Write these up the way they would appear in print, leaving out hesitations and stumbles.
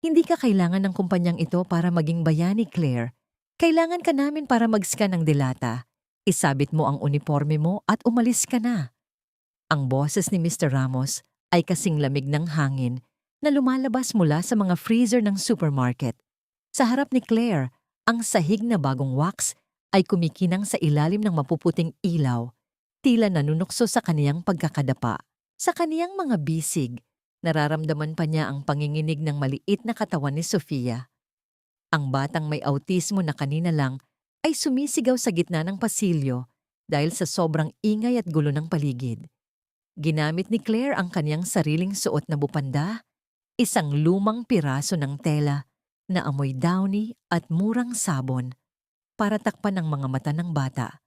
Hindi ka kailangan ng kumpanyang ito para maging bayani, Claire. Kailangan ka namin para mag-scan ng delata. Isabit mo ang uniforme mo at umalis ka na. Ang boses ni Mr. Ramos ay kasing lamig ng hangin na lumalabas mula sa mga freezer ng supermarket. Sa harap ni Claire, ang sahig na bagong wax ay kumikinang sa ilalim ng mapuputing ilaw, tila nanunukso sa kaniyang pagkakadapa. Sa kaniyang mga bisig, nararamdaman pa niya ang panginginig ng maliit na katawan ni Sofia. Ang batang may autismo na kanina lang ay sumisigaw sa gitna ng pasilyo dahil sa sobrang ingay at gulo ng paligid. Ginamit ni Claire ang kaniyang sariling suot na bupanda, isang lumang piraso ng tela na amoy downy at murang sabon para takpan ang mga mata ng bata.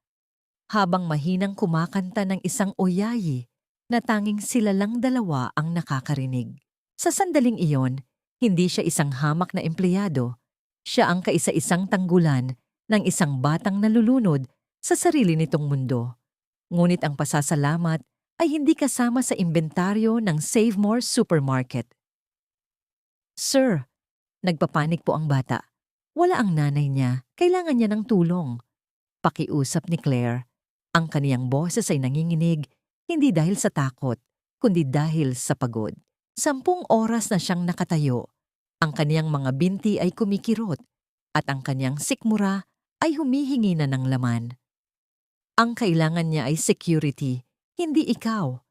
Habang mahinang kumakanta ng isang oyayi na tanging sila lang dalawa ang nakakarinig. Sa sandaling iyon, hindi siya isang hamak na empleyado. Siya ang kaisa-isang tanggulan ng isang batang nalulunod sa sarili nitong mundo. Ngunit ang pasasalamat ay hindi kasama sa inventaryo ng Save More Supermarket. Sir, nagpapanik po ang bata. Wala ang nanay niya, kailangan niya ng tulong. Pakiusap ni Claire. Ang kaniyang boses ay nanginginig, hindi dahil sa takot, kundi dahil sa pagod. 10 oras na siyang nakatayo. Ang kaniyang mga binti ay kumikirot at ang kaniyang sikmura ay humihingi na ng laman. Ang kailangan niya ay security, hindi ikaw.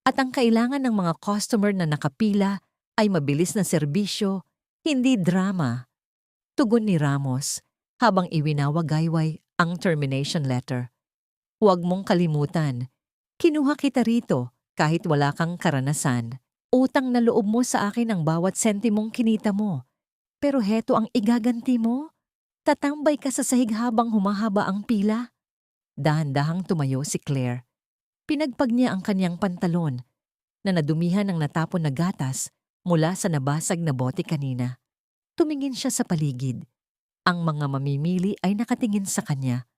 At ang kailangan ng mga customer na nakapila ay mabilis na serbisyo, hindi drama. Tugon ni Ramos habang iwinawagayway ang termination letter. Huwag mong kalimutan, kinuha kita rito kahit wala kang karanasan. Utang na loob mo sa akin ang bawat sentimong kinita mo. Pero heto ang igaganti mo. Tatambay ka sa sahig habang humahaba ang pila. Dahan-dahang tumayo si Claire. Pinagpag niya ang kanyang pantalon na nadumihan ng natapon na gatas mula sa nabasag na bote kanina. Tumingin siya sa paligid. Ang mga mamimili ay nakatingin sa kanya.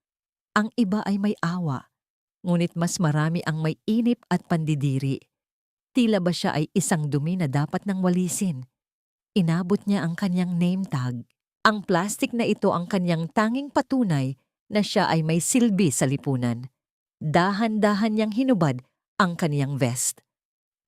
Ang iba ay may awa, ngunit mas marami ang may inip at pandidiri. Tila ba siya ay isang dumi na dapat nang walisin? Inabot niya ang kanyang name tag. Ang plastik na ito ang kanyang tanging patunay na siya ay may silbi sa lipunan. Dahan-dahan niyang hinubad ang kaniyang vest.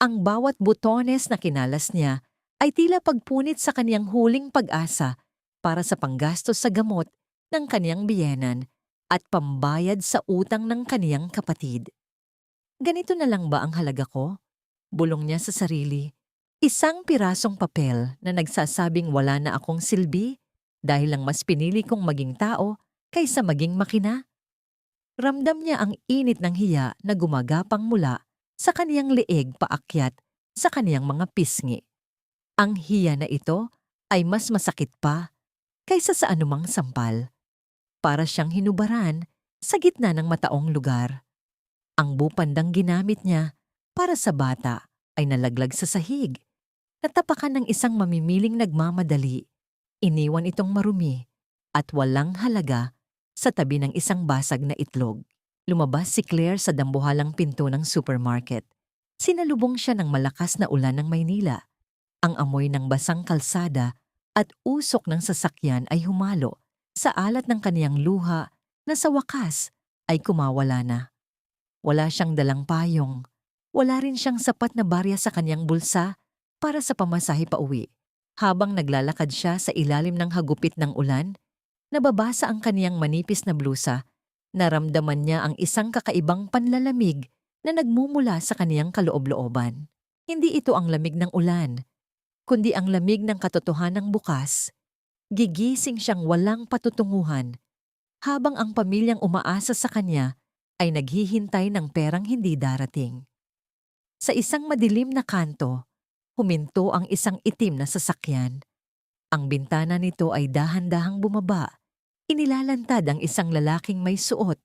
Ang bawat butones na kinalas niya ay tila pagpunit sa kaniyang huling pag-asa para sa panggastos sa gamot ng kaniyang biyenan at pambayad sa utang ng kaniyang kapatid. Ganito na lang ba ang halaga ko? Bulong niya sa sarili. Isang pirasong papel na nagsasabing wala na akong silbi dahil lang mas pinili kong maging tao kaysa maging makina. Ramdam niya ang init ng hiya na gumagapang mula sa kaniyang leeg paakyat sa kaniyang mga pisngi. Ang hiya na ito ay mas masakit pa kaysa sa anumang sampal. Para siyang hinubaran sa gitna ng mataong lugar. Ang bupandang ginamit niya para sa bata ay nalaglag sa sahig. Natapakan ng isang mamimiling nagmamadali. Iniwan itong marumi at walang halaga sa tabi ng isang basag na itlog. Lumabas si Claire sa dambuhalang pinto ng supermarket. Sinalubong siya ng malakas na ulan ng Maynila. Ang amoy ng basang kalsada at usok ng sasakyan ay humalo sa alat ng kaniyang luha na sa wakas ay kumawala na. Wala siyang dalang payong. Wala rin siyang sapat na barya sa kaniyang bulsa para sa pamasahe pauwi. Habang naglalakad siya sa ilalim ng hagupit ng ulan, nababasa ang kaniyang manipis na blusa. Naramdaman niya ang isang kakaibang panlalamig na nagmumula sa kaniyang kaloob-looban. Hindi ito ang lamig ng ulan, kundi ang lamig ng katotohanang bukas. Gigising siyang walang patutunguhan, habang ang pamilyang umaasa sa kanya ay naghihintay ng perang hindi darating. Sa isang madilim na kanto, huminto ang isang itim na sasakyan. Ang bintana nito ay dahan-dahang bumaba. Inilalantad ang isang lalaking may suot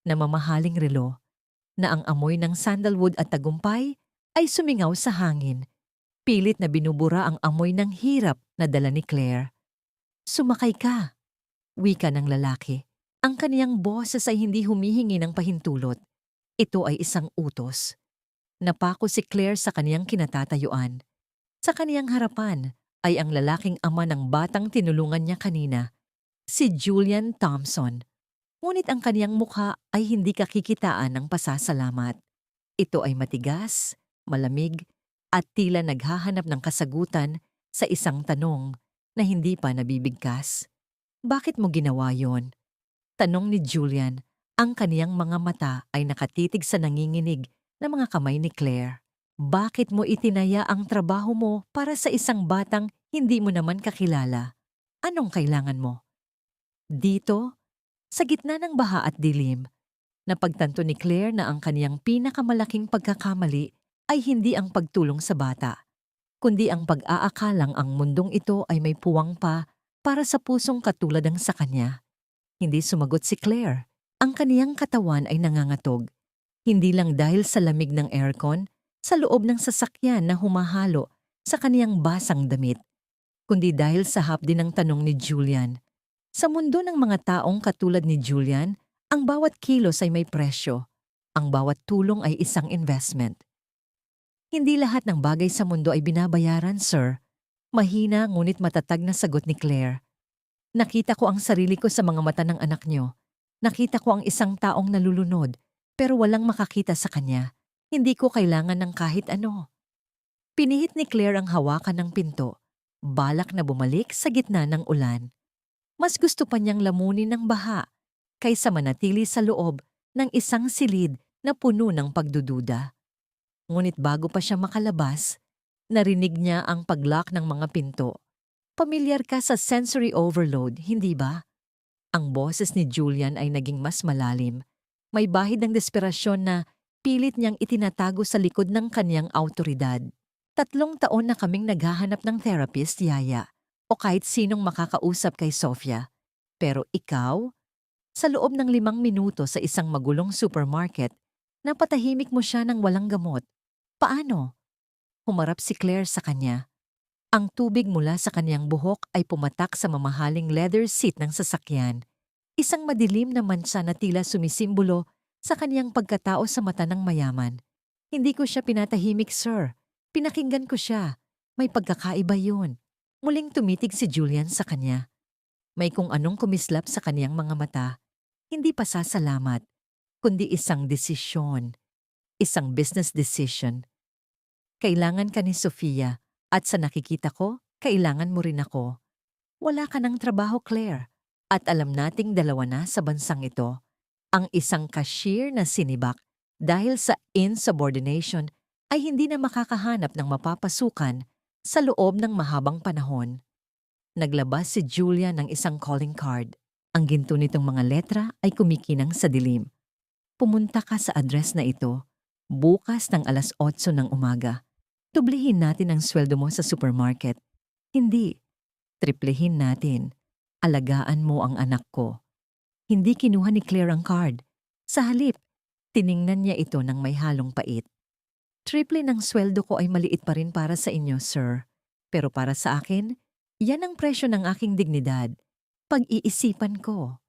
na mamahaling relo, na ang amoy ng sandalwood at tagumpay ay sumingaw sa hangin. Pilit na binubura ang amoy ng hirap na dala ni Claire. Sumakay ka, wika ng lalaki. Ang kaniyang boses ay hindi humihingi ng pahintulot. Ito ay isang utos. Napako si Claire sa kaniyang kinatatayuan. Sa kaniyang harapan ay ang lalaking ama ng batang tinulungan niya kanina, si Julian Thompson. Ngunit ang kaniyang mukha ay hindi kakikitaan ng pasasalamat. Ito ay matigas, malamig, at tila naghahanap ng kasagutan sa isang tanong na hindi pa nabibigkas. Bakit mo ginawa yon? Tanong ni Julian. Ang kaniyang mga mata ay nakatitig sa nanginginig na mga kamay ni Claire. Bakit mo itinaya ang trabaho mo para sa isang batang hindi mo naman kakilala? Anong kailangan mo? Dito, sa gitna ng baha at dilim, napagtanto ni Claire na ang kaniyang pinakamalaking pagkakamali ay hindi ang pagtulong sa bata, kundi ang pag-aakalang ang mundong ito ay may puwang pa para sa pusong katulad ng sa kanya. Hindi sumagot si Claire. Ang kaniyang katawan ay nangangatog, hindi lang dahil sa lamig ng aircon sa loob ng sasakyan na humahalo sa kaniyang basang damit, kundi dahil sa hapdi ng tanong ni Julian. Sa mundo ng mga taong katulad ni Julian, ang bawat kilos ay may presyo. Ang bawat tulong ay isang investment. Hindi lahat ng bagay sa mundo ay binabayaran, sir. Mahina ngunit matatag na sagot ni Claire. Nakita ko ang sarili ko sa mga mata ng anak niyo. Nakita ko ang isang taong nalulunod, pero walang makakita sa kanya. Hindi ko kailangan ng kahit ano. Pinihit ni Claire ang hawakan ng pinto, balak na bumalik sa gitna ng ulan. Mas gusto pa niyang lamunin ng baha kaysa manatili sa loob ng isang silid na puno ng pagdududa. Ngunit bago pa siya makalabas, narinig niya ang paglock ng mga pinto. Pamilyar ka sa sensory overload, hindi ba? Ang boses ni Julian ay naging mas malalim. May bahid ng desperasyon na pilit niyang itinatago sa likod ng kaniyang awtoridad. 3 taon na kaming naghahanap ng therapist, Yaya, o kahit sinong makakausap kay Sofia. Pero ikaw, sa loob ng 5 minuto sa isang magulong supermarket, napatahimik mo siya ng walang gamot. Paano? Humarap si Claire sa kanya. Ang tubig mula sa kaniyang buhok ay pumatak sa mamahaling leather seat ng sasakyan. Isang madilim na mansa na tila sumisimbolo sa kaniyang pagkatao sa mata ng mayaman. Hindi ko siya pinatahimik, sir. Pinakinggan ko siya. May pagkakaiba yun. Muling tumitig si Julian sa kanya. May kung anong kumislap sa kaniyang mga mata. Hindi pasasalamat, kundi isang desisyon. Isang business decision. Kailangan ka ni Sofia. At sa nakikita ko, kailangan mo rin ako. Wala ka ng trabaho, Claire. At alam nating dalawa na sa bansang ito. Ang isang cashier na sinibak dahil sa insubordination ay hindi na makakahanap ng mapapasukan sa loob ng mahabang panahon. Naglabas si Julia ng isang calling card. Ang ginto nitong mga letra ay kumikinang sa dilim. Pumunta ka sa address na ito bukas ng 8:00 ng umaga. Tublihin natin ang sweldo mo sa supermarket. Hindi. Triplehin natin. Alagaan mo ang anak ko. Hindi kinuha ni Claire ang card. Sa halip, tiningnan niya ito ng may halong pait. Triple ng sweldo ko ay maliit pa rin para sa inyo, sir. Pero para sa akin, yan ang presyo ng aking dignidad. Pag-iisipan ko.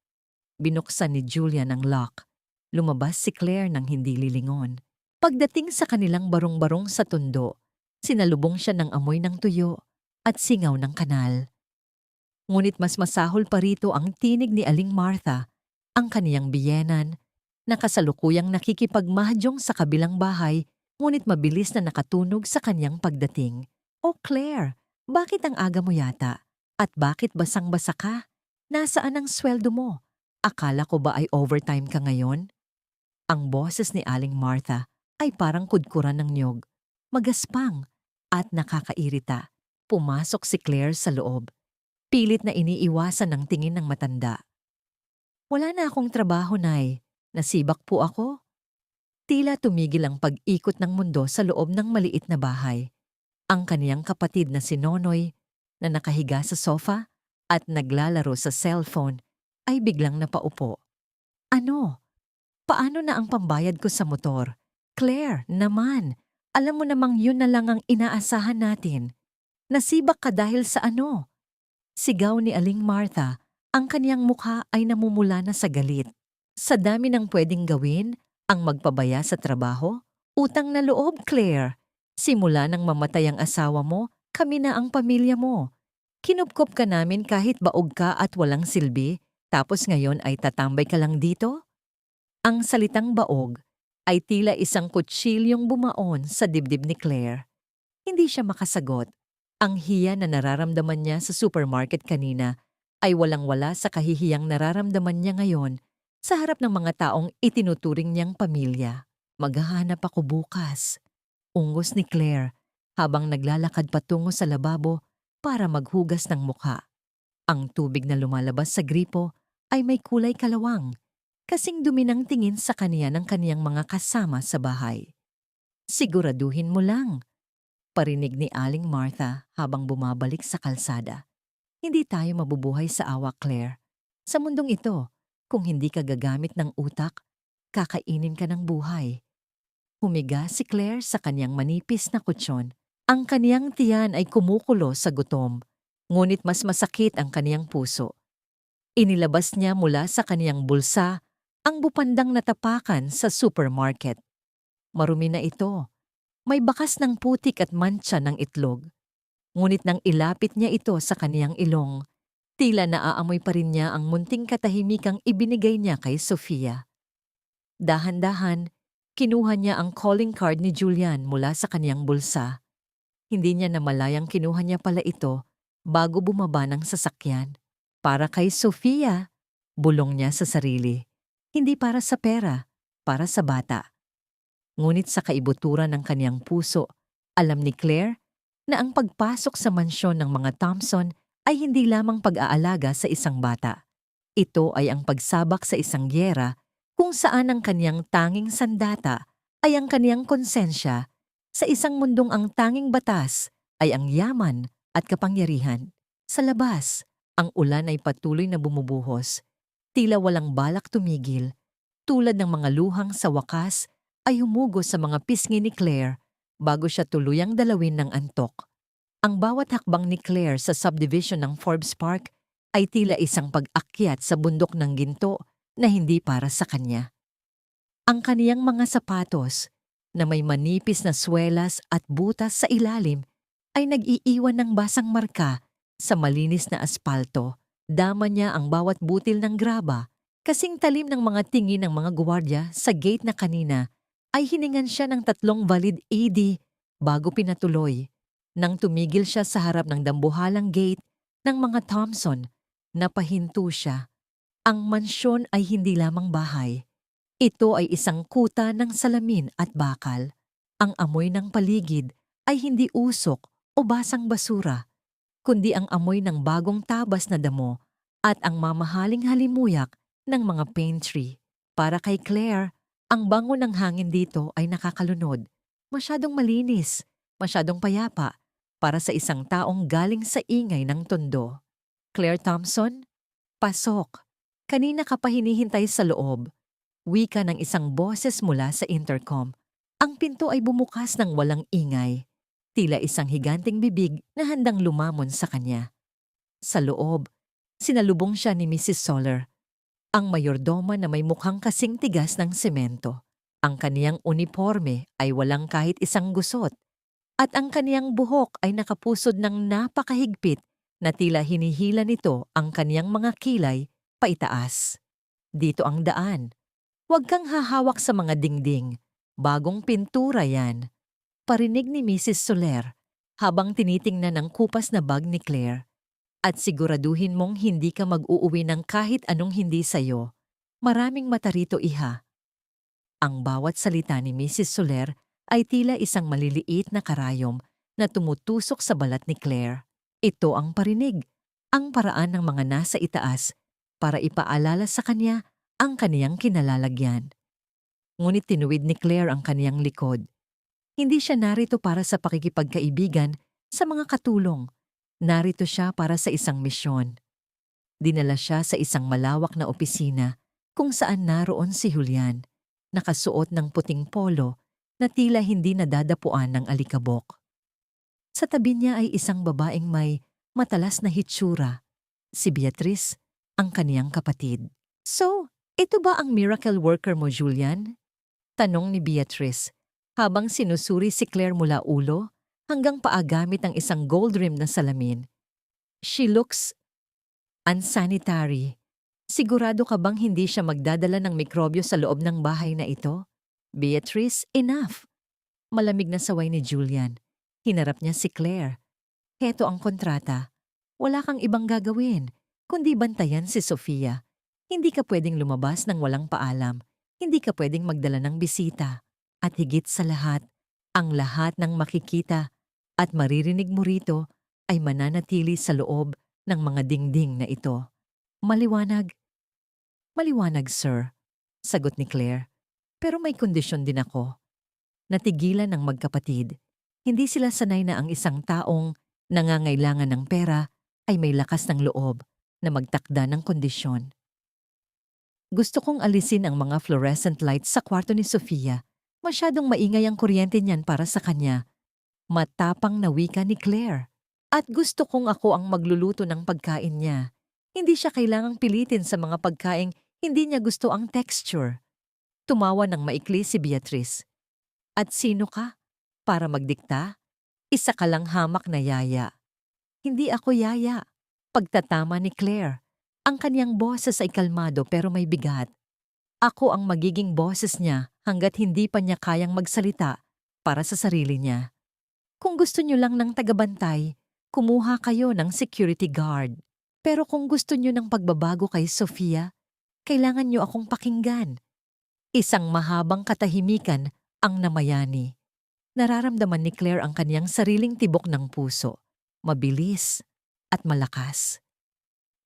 Binuksan ni Julian ang lock. Lumabas si Claire ng hindi lilingon. Pagdating sa kanilang barong-barong sa tundo, sinalubong siya ng amoy ng tuyo at singaw ng kanal. Ngunit mas masahol pa rito ang tinig ni Aling Martha, ang kaniyang biyenan, na kasalukuyang nakikipagmahjong sa kabilang bahay, ngunit mabilis na nakatunog sa kaniyang pagdating. "Oh Claire, bakit ang aga mo yata? At bakit basang-basa ka? Nasaan ang sweldo mo? Akala ko ba ay overtime ka ngayon?" Ang boses ni Aling Martha ay parang kudkuran ng niyog, magaspang at nakakairita. Pumasok si Claire sa loob. Pilit na iniiwasan ang tingin ng matanda. "Wala na akong trabaho, Nay. Nasibak po ako." Tila tumigil ang pag-ikot ng mundo sa loob ng maliit na bahay. Ang kaniyang kapatid na si Nonoy, na nakahiga sa sofa at naglalaro sa cellphone, ay biglang napaupo. "Ano? Paano na ang pambayad ko sa motor? Claire, naman! Alam mo namang yun na lang ang inaasahan natin. Nasibak ka dahil sa ano?" Sigaw ni Aling Martha, ang kaniyang mukha ay namumula na sa galit. Sa dami ng pwedeng gawin, ang magpabaya sa trabaho, utang na loob, Claire. Simula nang mamatay ang asawa mo, Kami na ang pamilya mo. Kinupkop ka namin kahit baog ka at walang silbi, tapos ngayon ay tatambay ka lang dito? Ang salitang baog ay tila isang kutsilyong bumaon sa dibdib ni Claire. Hindi siya makasagot. Ang hiya na nararamdaman niya sa supermarket kanina ay walang-wala sa kahihiyang nararamdaman niya ngayon sa harap ng mga taong itinuturing niyang pamilya. Maghahanap ako bukas. Ungos ni Claire habang naglalakad patungo sa lababo para maghugas ng mukha. Ang tubig na lumalabas sa gripo ay may kulay kalawang, kasing dumi ng tingin sa kaniya ng kaniyang mga kasama sa bahay. Siguraduhin mo lang, parinig ni Aling Martha habang bumabalik sa kalsada. Hindi tayo mabubuhay sa awa, Claire. Sa mundong ito, kung hindi ka gagamit ng utak, kakainin ka ng buhay. Humiga si Claire sa kanyang manipis na kutsyon. Ang kaniyang tiyan ay kumukulo sa gutom, ngunit mas masakit ang kaniyang puso. Inilabas niya mula sa kaniyang bulsa ang bupandang natapakan sa supermarket. Marumi na ito. May bakas ng putik at mantsa ng itlog. Ngunit nang ilapit niya ito sa kaniyang ilong, tila naaamoy pa rin niya ang munting katahimikang ibinigay niya kay Sofia. Dahan-dahan, kinuha niya ang calling card ni Julian mula sa kaniyang bulsa. Hindi niya namalayang kinuha niya pala ito bago bumaba ng sasakyan. Para kay Sofia, bulong niya sa sarili. Hindi para sa pera, para sa bata. Ngunit sa kaibuturan ng kaniyang puso, alam ni Claire na ang pagpasok sa mansyon ng mga Thompson ay hindi lamang pag-aalaga sa isang bata. Ito ay ang pagsabak sa isang gyera kung saan ang kaniyang tanging sandata ay ang kaniyang konsensya sa isang mundong ang tanging batas ay ang yaman at kapangyarihan. Sa labas, ang ulan ay patuloy na bumubuhos, tila walang balak tumigil, tulad ng mga luhang sa wakas ay humugos sa mga pisngi ni Claire bago siya tuluyang dalawin ng antok. Ang bawat hakbang ni Claire sa subdivision ng Forbes Park ay tila isang pag-akyat sa bundok ng ginto na hindi para sa kanya. Ang kaniyang mga sapatos na may manipis na swelas at butas sa ilalim ay nag-iiwan ng basang marka sa malinis na aspalto. Dama niya ang bawat butil ng graba, kasing talim ng mga tingin ng mga gwardiya sa gate na kanina ay hiningan siya ng 3 valid ID bago pinatuloy. Nang tumigil siya sa harap ng dambuhalang gate ng mga Thompson, napahinto siya. Ang mansyon ay hindi lamang bahay. Ito ay isang kuta ng salamin at bakal. Ang amoy ng paligid ay hindi usok o basang basura, kundi ang amoy ng bagong tabas na damo at ang mamahaling halimuyak ng mga pine tree. Para kay Claire, ang bango ng hangin dito ay nakakalunod. Masyadong malinis, masyadong payapa para sa isang taong galing sa ingay ng tondo. Claire Thompson, pasok. Kanina ka pa hinihintay sa loob. Wika ng isang boses mula sa intercom. Ang pinto ay bumukas ng walang ingay. Tila isang higanting bibig na handang lumamon sa kanya. Sa loob, sinalubong siya ni Mrs. Soler, ang mayordoma na may mukhang kasing tigas ng semento. Ang kaniyang uniforme ay walang kahit isang gusot, at ang kaniyang buhok ay nakapusod ng napakahigpit na tila hinihila nito ang kaniyang mga kilay paitaas. Dito ang daan. Huwag kang hahawak sa mga dingding. Bagong pintura yan. Parinig ni Mrs. Soler habang tinitingnan ang kupas na bag ni Claire. At siguraduhin mong hindi ka mag-uuwi ng kahit anong hindi sayo. Maraming mata rito, iha. Ang bawat salita ni Mrs. Soler ay tila isang maliliit na karayom na tumutusok sa balat ni Claire. Ito ang parinig, ang paraan ng mga nasa itaas para ipaalala sa kanya ang kaniyang kinalalagyan. Ngunit tinuwid ni Claire ang kaniyang likod. Hindi siya narito para sa pakikipagkaibigan sa mga katulong. Narito siya para sa isang misyon. Dinala siya sa isang malawak na opisina kung saan naroon si Julian, nakasuot ng puting polo na tila hindi nadadapuan ng alikabok. Sa tabi niya ay isang babaeng may matalas na hitsura, si Beatrice, ang kaniyang kapatid. So, ito ba ang miracle worker mo, Julian? Tanong ni Beatrice habang sinusuri si Claire mula ulo hanggang paa gamit ang isang gold-rimmed na salamin. She looks unsanitary. Sigurado ka bang hindi siya magdadala ng mikrobyo sa loob ng bahay na ito? Beatrice, enough! Malamig na saway ni Julian. Hinarap niya si Claire. Heto ang kontrata. Wala kang ibang gagawin, kundi bantayan si Sofia. Hindi ka pwedeng lumabas ng walang paalam. Hindi ka pwedeng magdala ng bisita. At higit sa lahat, ang lahat ng makikita at maririnig mo rito ay mananatili sa loob ng mga dingding na ito. Maliwanag? Maliwanag, sir, sagot ni Claire. Pero may kondisyon din ako. Natigilan ng magkapatid. Hindi sila sanay na ang isang taong nangangailangan ng pera ay may lakas ng loob na magtakda ng kondisyon. Gusto kong alisin ang mga fluorescent lights sa kwarto ni Sofia. Masyadong maingay ang kuryente niyan para sa kanya. Matapang na wika ni Claire. At gusto kong ako ang magluluto ng pagkain niya. Hindi siya kailangang pilitin sa mga pagkaing hindi niya gusto ang texture. Tumawa ng maikli si Beatrice. At sino ka? Para magdikta? Isa ka lang hamak na yaya. Hindi ako yaya. Pagtatama ni Claire. Ang kanyang boses ay kalmado pero may bigat. Ako ang magiging boses niya hanggat hindi pa niya kayang magsalita para sa sarili niya. Kung gusto niyo lang ng tagabantay, kumuha kayo ng security guard. Pero kung gusto niyo ng pagbabago kay Sofia, kailangan niyo akong pakinggan. Isang mahabang katahimikan ang namayani. Nararamdaman ni Claire ang kanyang sariling tibok ng puso, mabilis at malakas.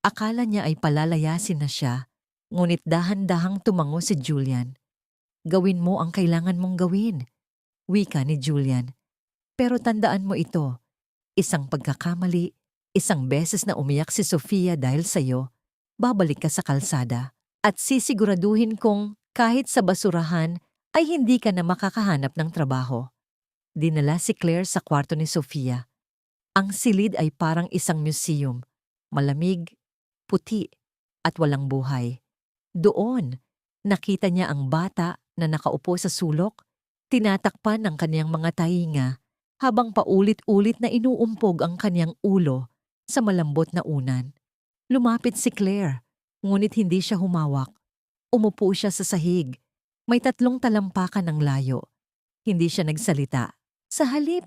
Akala niya ay palalayasin na siya, ngunit dahan-dahang tumango si Julian. Gawin mo ang kailangan mong gawin, wika ni Julian. Pero tandaan mo ito, isang pagkakamali, isang beses na umiyak si Sofia dahil sa'yo, babalik ka sa kalsada at sisiguraduhin kong kahit sa basurahan ay hindi ka na makakahanap ng trabaho. Dinala si Claire sa kwarto ni Sofia. Ang silid ay parang isang museum, malamig, puti, at walang buhay. Doon, nakita niya ang bata na nakaupo sa sulok, tinatakpan ng kaniyang mga tainga habang paulit-ulit na inuumpog ang kaniyang ulo sa malambot na unan. Lumapit si Claire, ngunit hindi siya humawak. Umupo siya sa sahig. May 3 talampakan ng layo. Hindi siya nagsalita. Sa halip,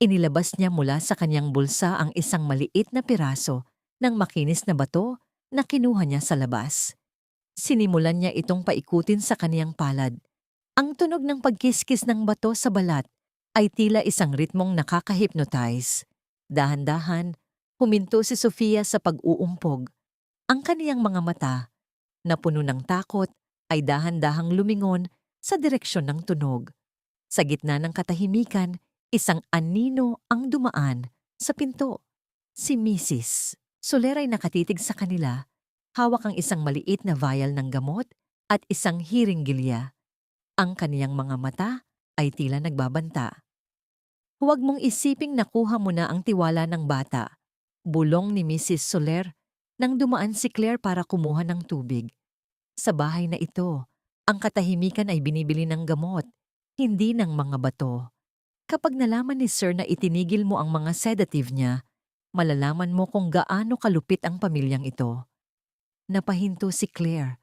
inilabas niya mula sa kanyang bulsa ang isang maliit na piraso ng makinis na bato na kinuha niya sa labas. Sinimulan niya itong paikutin sa kaniyang palad. Ang tunog ng pagkiskis ng bato sa balat ay tila isang ritmong nakaka-hypnotize. Dahan-dahan, huminto si Sofia sa pag-uumpog. Ang kaniyang mga mata, na puno ng takot, ay dahan-dahang lumingon sa direksyon ng tunog. Sa gitna ng katahimikan, isang anino ang dumaan sa pinto. Si Mrs. Soler ay nakatitig sa kanila. Hawak ang isang maliit na vial ng gamot at isang hiringgilya. Ang kaniyang mga mata ay tila nagbabanta. Huwag mong isiping nakuha mo na ang tiwala ng bata. Bulong ni Mrs. Soler nang dumaan si Claire para kumuha ng tubig. Sa bahay na ito, ang katahimikan ay binibili ng gamot, hindi ng mga bato. Kapag nalaman ni Sir na itinigil mo ang mga sedative niya, malalaman mo kung gaano kalupit ang pamilyang ito. Napahinto si Claire.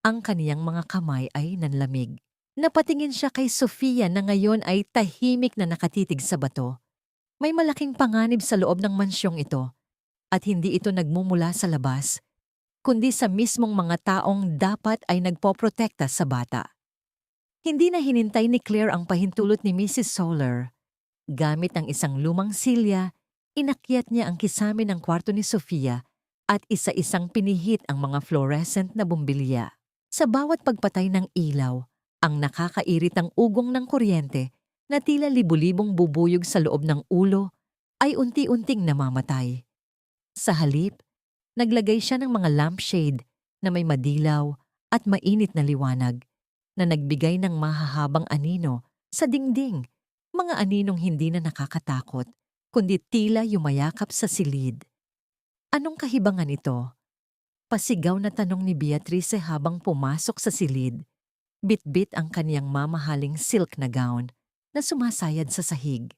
Ang kaniyang mga kamay ay nanlamig. Napatingin siya kay Sofia na ngayon ay tahimik na nakatitig sa bato. May malaking panganib sa loob ng mansyong ito. At hindi ito nagmumula sa labas, kundi sa mismong mga taong dapat ay nagpoprotekta sa bata. Hindi na hinintay ni Claire ang pahintulot ni Mrs. Soler. Gamit ang isang lumang silya, inakyat niya ang kisame ng kwarto ni Sofia at isa-isang pinihit ang mga fluorescent na bumbilya. Sa bawat pagpatay ng ilaw, ang nakakairitang ugong ng kuryente na tila libu-libong bubuyog sa loob ng ulo ay unti-unting namamatay. Sa halip, naglagay siya ng mga lampshade na may madilaw at mainit na liwanag na nagbigay ng mahahabang anino sa dingding, mga aninong hindi na nakakatakot, kundi tila yumayakap sa silid. Anong kahibangan ito? Pasigaw na tanong ni Beatrice habang pumasok sa silid. Bit-bit ang kaniyang mamahaling silk na gown na sumasayad sa sahig.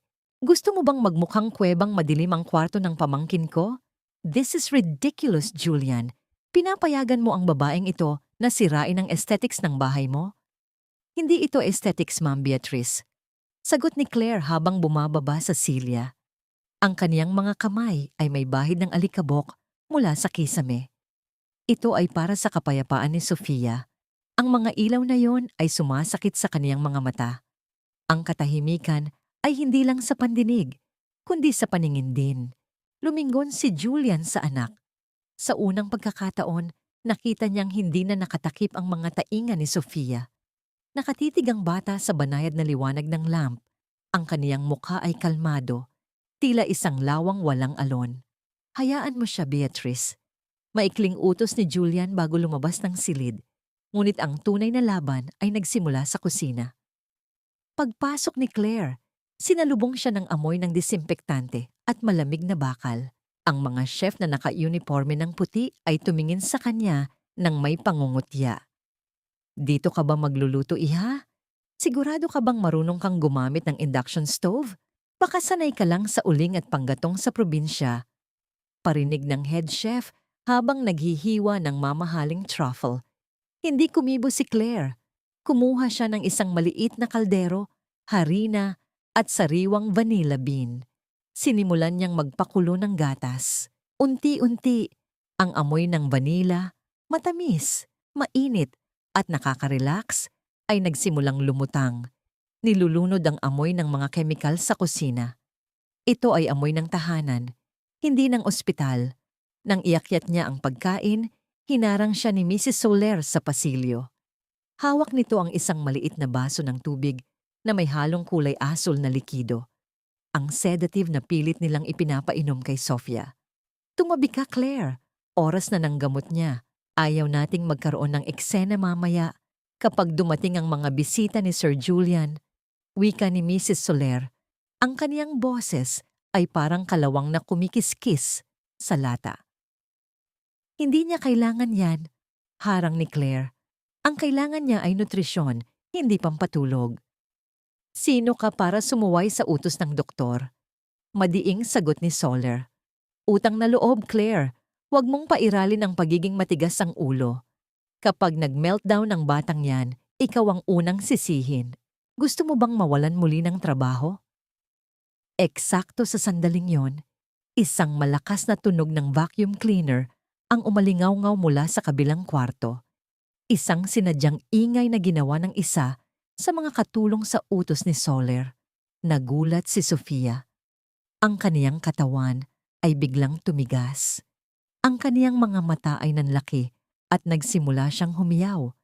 Gusto mo bang magmukhang kuwebang madilim ang kwarto ng pamangkin ko? This is ridiculous, Julian. Pinapayagan mo ang babaeng ito na sirain ang aesthetics ng bahay mo? Hindi ito aesthetics, Ma'am Beatrice. Sagot ni Claire habang bumababa sa silya. Ang kaniyang mga kamay ay may bahid ng alikabok mula sa kisame. Ito ay para sa kapayapaan ni Sofia. Ang mga ilaw na yon ay sumasakit sa kaniyang mga mata. Ang katahimikan ay hindi lang sa pandinig, kundi sa paningin din. Lumingon si Julian sa anak. Sa unang pagkakataon, nakita niyang hindi na nakatakip ang mga tainga ni Sofia. Nakatitig ang bata sa banayad na liwanag ng lamp. Ang kaniyang mukha ay kalmado, tila isang lawang walang alon. Hayaan mo siya, Beatrice. Maikling utos ni Julian bago lumabas ng silid, ngunit ang tunay na laban ay nagsimula sa kusina. Pagpasok ni Claire, sinalubong siya ng amoy ng disinfektante at malamig na bakal. Ang mga chef na naka-uniforme ng puti ay tumingin sa kanya ng may pangungutya. Dito ka ba magluluto, iha? Sigurado ka bang marunong kang gumamit ng induction stove? Baka sanay ka lang sa uling at panggatong sa probinsya. Parinig ng head chef habang naghihiwa ng mamahaling truffle. Hindi kumibo si Claire. Kumuha siya ng isang maliit na kaldero, harina at sariwang vanilla bean. Sinimulan niyang magpakulo ng gatas. Unti-unti, ang amoy ng vanilla, matamis, mainit at nakaka-relax ay nagsimulang lumutang. Nilulunod ang amoy ng mga kemikal sa kusina. Ito ay amoy ng tahanan, hindi ng ospital. Nang iakyat niya ang pagkain, hinarang siya ni Mrs. Soler sa pasilyo. Hawak nito ang isang maliit na baso ng tubig na may halong kulay asul na likido. Ang sedative na pilit nilang ipinapainom kay Sofia. Tumabi ka, Claire. Oras na ng gamot niya. Ayaw nating magkaroon ng eksena mamaya kapag dumating ang mga bisita ni Sir Julian. Wika ni Mrs. Soler. Ang kaniyang boses ay parang kalawang na kumikiskis sa lata. Hindi niya kailangan yan, harang ni Claire. Ang kailangan niya ay nutrisyon, hindi pampatulog. Sino ka para sumuway sa utos ng doktor? Madiing sagot ni Soler. Utang na loob, Claire. Huwag mong pairalin ang pagiging matigas ang ulo. Kapag nag-meltdown ang batang yan, ikaw ang unang sisihin. Gusto mo bang mawalan muli ng trabaho? Eksakto sa sandaling yon, isang malakas na tunog ng vacuum cleaner ang umalingaw-ngaw mula sa kabilang kwarto. Isang sinadyang ingay na ginawa ng isa sa mga katulong sa utos ni Soler. Nagulat si Sofia. Ang kaniyang katawan ay biglang tumigas. Ang kaniyang mga mata ay nanlaki at nagsimula siyang humiyaw.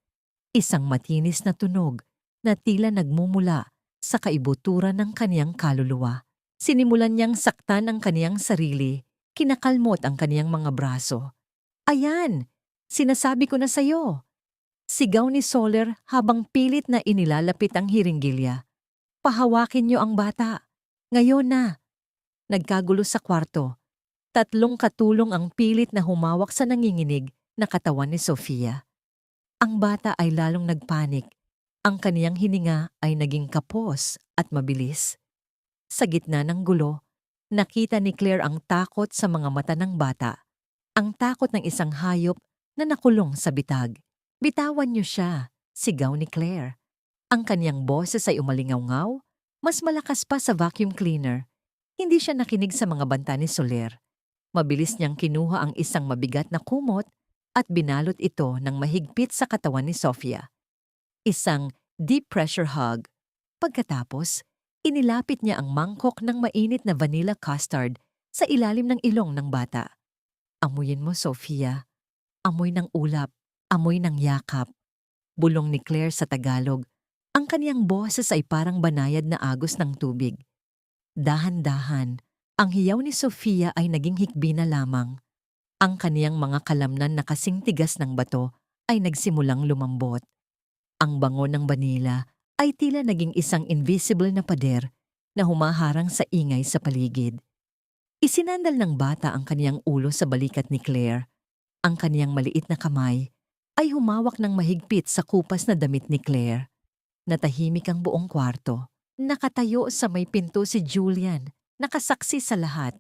Isang matinis na tunog na tila nagmumula sa kaibuturan ng kaniyang kaluluwa. Sinimulan niyang saktan ang kaniyang sarili, kinakalmot ang kaniyang mga braso. Ayan! Sinasabi ko na sa'yo! Sigaw ni Soler habang pilit na inilalapit ang hiringgilya. Pahawakin niyo ang bata. Ngayon na! Nagkagulo sa kwarto. Tatlong katulong ang pilit na humawak sa nanginginig na katawan ni Sofia. Ang bata ay lalong nagpanik. Ang kaniyang hininga ay naging kapos at mabilis. Sa gitna ng gulo, nakita ni Claire ang takot sa mga mata ng bata. Ang takot ng isang hayop na nakulong sa bitag. Bitawan niyo siya, sigaw ni Claire. Ang kaniyang boses ay umalingaw-ngaw, mas malakas pa sa vacuum cleaner. Hindi siya nakinig sa mga banta ni Soler. Mabilis niyang kinuha ang isang mabigat na kumot at binalot ito ng mahigpit sa katawan ni Sofia. Isang deep pressure hug. Pagkatapos, inilapit niya ang mangkok ng mainit na vanilla custard sa ilalim ng ilong ng bata. Amuyin mo, Sofia. Amoy ng ulap, amoy ng yakap. Bulong ni Claire sa Tagalog. Ang kaniyang boses ay parang banayad na agos ng tubig. Dahan-dahan, ang hiyaw ni Sofia ay naging hikbi na lamang. Ang kaniyang mga kalamnan na kasing tigas ng bato ay nagsimulang lumambot. Ang bango ng vanilla ay tila naging isang invisible na pader na humaharang sa ingay sa paligid. Isinandal ng bata ang kaniyang ulo sa balikat ni Claire. Ang kaniyang maliit na kamay ay humawak ng mahigpit sa kupas na damit ni Claire. Natahimik ang buong kwarto. Nakatayo sa may pinto si Julian, nakasaksi sa lahat.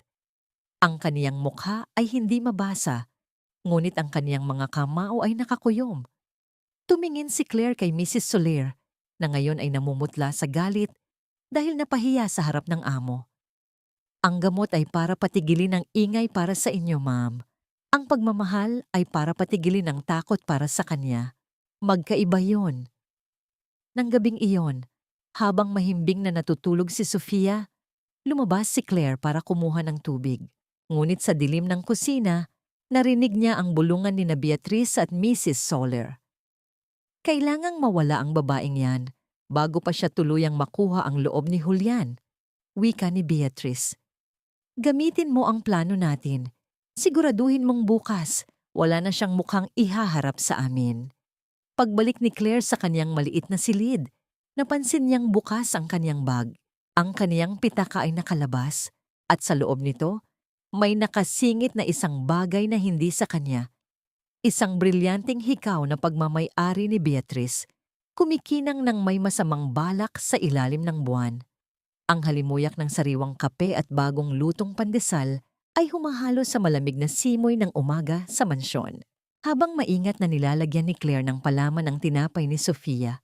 Ang kaniyang mukha ay hindi mabasa, ngunit ang kaniyang mga kamao ay nakakuyom. Tumingin si Claire kay Mrs. Soler, na ngayon ay namumutla sa galit dahil napahiya sa harap ng amo. Ang gamot ay para patigilin ang ingay para sa inyo, ma'am. Ang pagmamahal ay para patigilin ang takot para sa kanya. Magkaiba yon. Nang gabing iyon, habang mahimbing na natutulog si Sofia, lumabas si Claire para kumuha ng tubig. Ngunit sa dilim ng kusina, narinig niya ang bulungan ni na Beatrice at Mrs. Soler. Kailangang mawala ang babaeng yan bago pa siya tuluyang makuha ang loob ni Julian. Wika ni Beatrice. Gamitin mo ang plano natin. Siguraduhin mong bukas, wala na siyang mukhang ihaharap sa amin. Pagbalik ni Claire sa kanyang maliit na silid, napansin niyang bukas ang kanyang bag. Ang kaniyang pitaka ay nakalabas at sa loob nito, may nakasingit na isang bagay na hindi sa kanya. Isang brilyanteng hikaw na pagmamay-ari ni Beatrice, kumikinang ng may masamang balak sa ilalim ng buwan. Ang halimuyak ng sariwang kape at bagong lutong pandesal ay humahalo sa malamig na simoy ng umaga sa mansyon. Habang maingat na nilalagyan ni Claire ng palaman ang tinapay ni Sofia,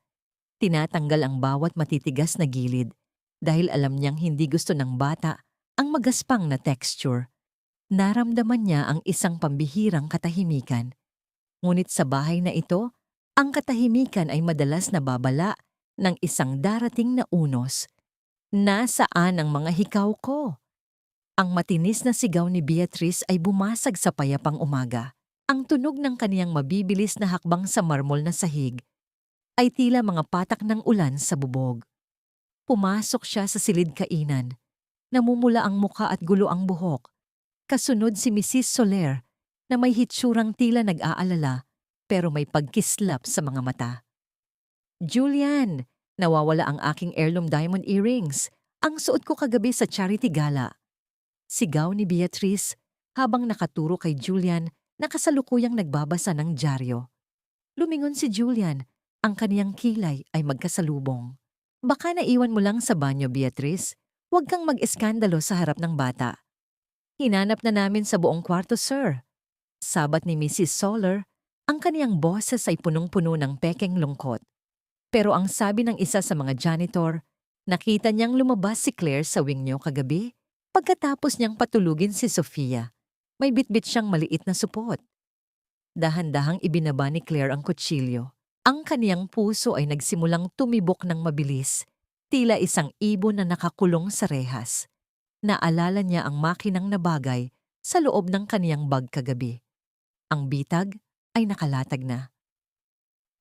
tinatanggal ang bawat matitigas na gilid dahil alam niyang hindi gusto ng bata ang magaspang na texture. Naramdaman niya ang isang pambihirang katahimikan. Ngunit sa bahay na ito, ang katahimikan ay madalas nababala ng isang darating na unos. Nasaan ang mga hikaw ko? Ang matinis na sigaw ni Beatrice ay bumasag sa payapang umaga. Ang tunog ng kaniyang mabibilis na hakbang sa marmol na sahig ay tila mga patak ng ulan sa bubog. Pumasok siya sa silid kainan. Namumula ang mukha at gulo ang buhok. Kasunod si Mrs. Soler na may hitsurang tila nag-aalala pero may pagkislap sa mga mata. Julian, nawawala ang aking heirloom diamond earrings. Ang suot ko kagabi sa charity gala. Sigaw ni Beatrice habang nakaturo kay Julian na kasalukuyang nagbabasa ng dyaryo. Lumingon si Julian, ang kaniyang kilay ay magkasalubong. Baka naiwan mo lang sa banyo, Beatrice. Huwag kang mag-eskandalo sa harap ng bata. Hinanap na namin sa buong kwarto, sir. Sabat ni Mrs. Soler, ang kaniyang boses ay punong-puno ng pekeng lungkot. Pero ang sabi ng isa sa mga janitor, nakita niyang lumabas si Claire sa wing niyo kagabi pagkatapos niyang patulugin si Sofia. May bitbit siyang maliit na supot. Dahan-dahang ibinaba ni Claire ang kutsilyo. Ang kaniyang puso ay nagsimulang tumibok ng mabilis, tila isang ibon na nakakulong sa rehas. Naalala niya ang makinang na bagay sa loob ng kaniyang bag kagabi. Ang bitag ay nakalatag na.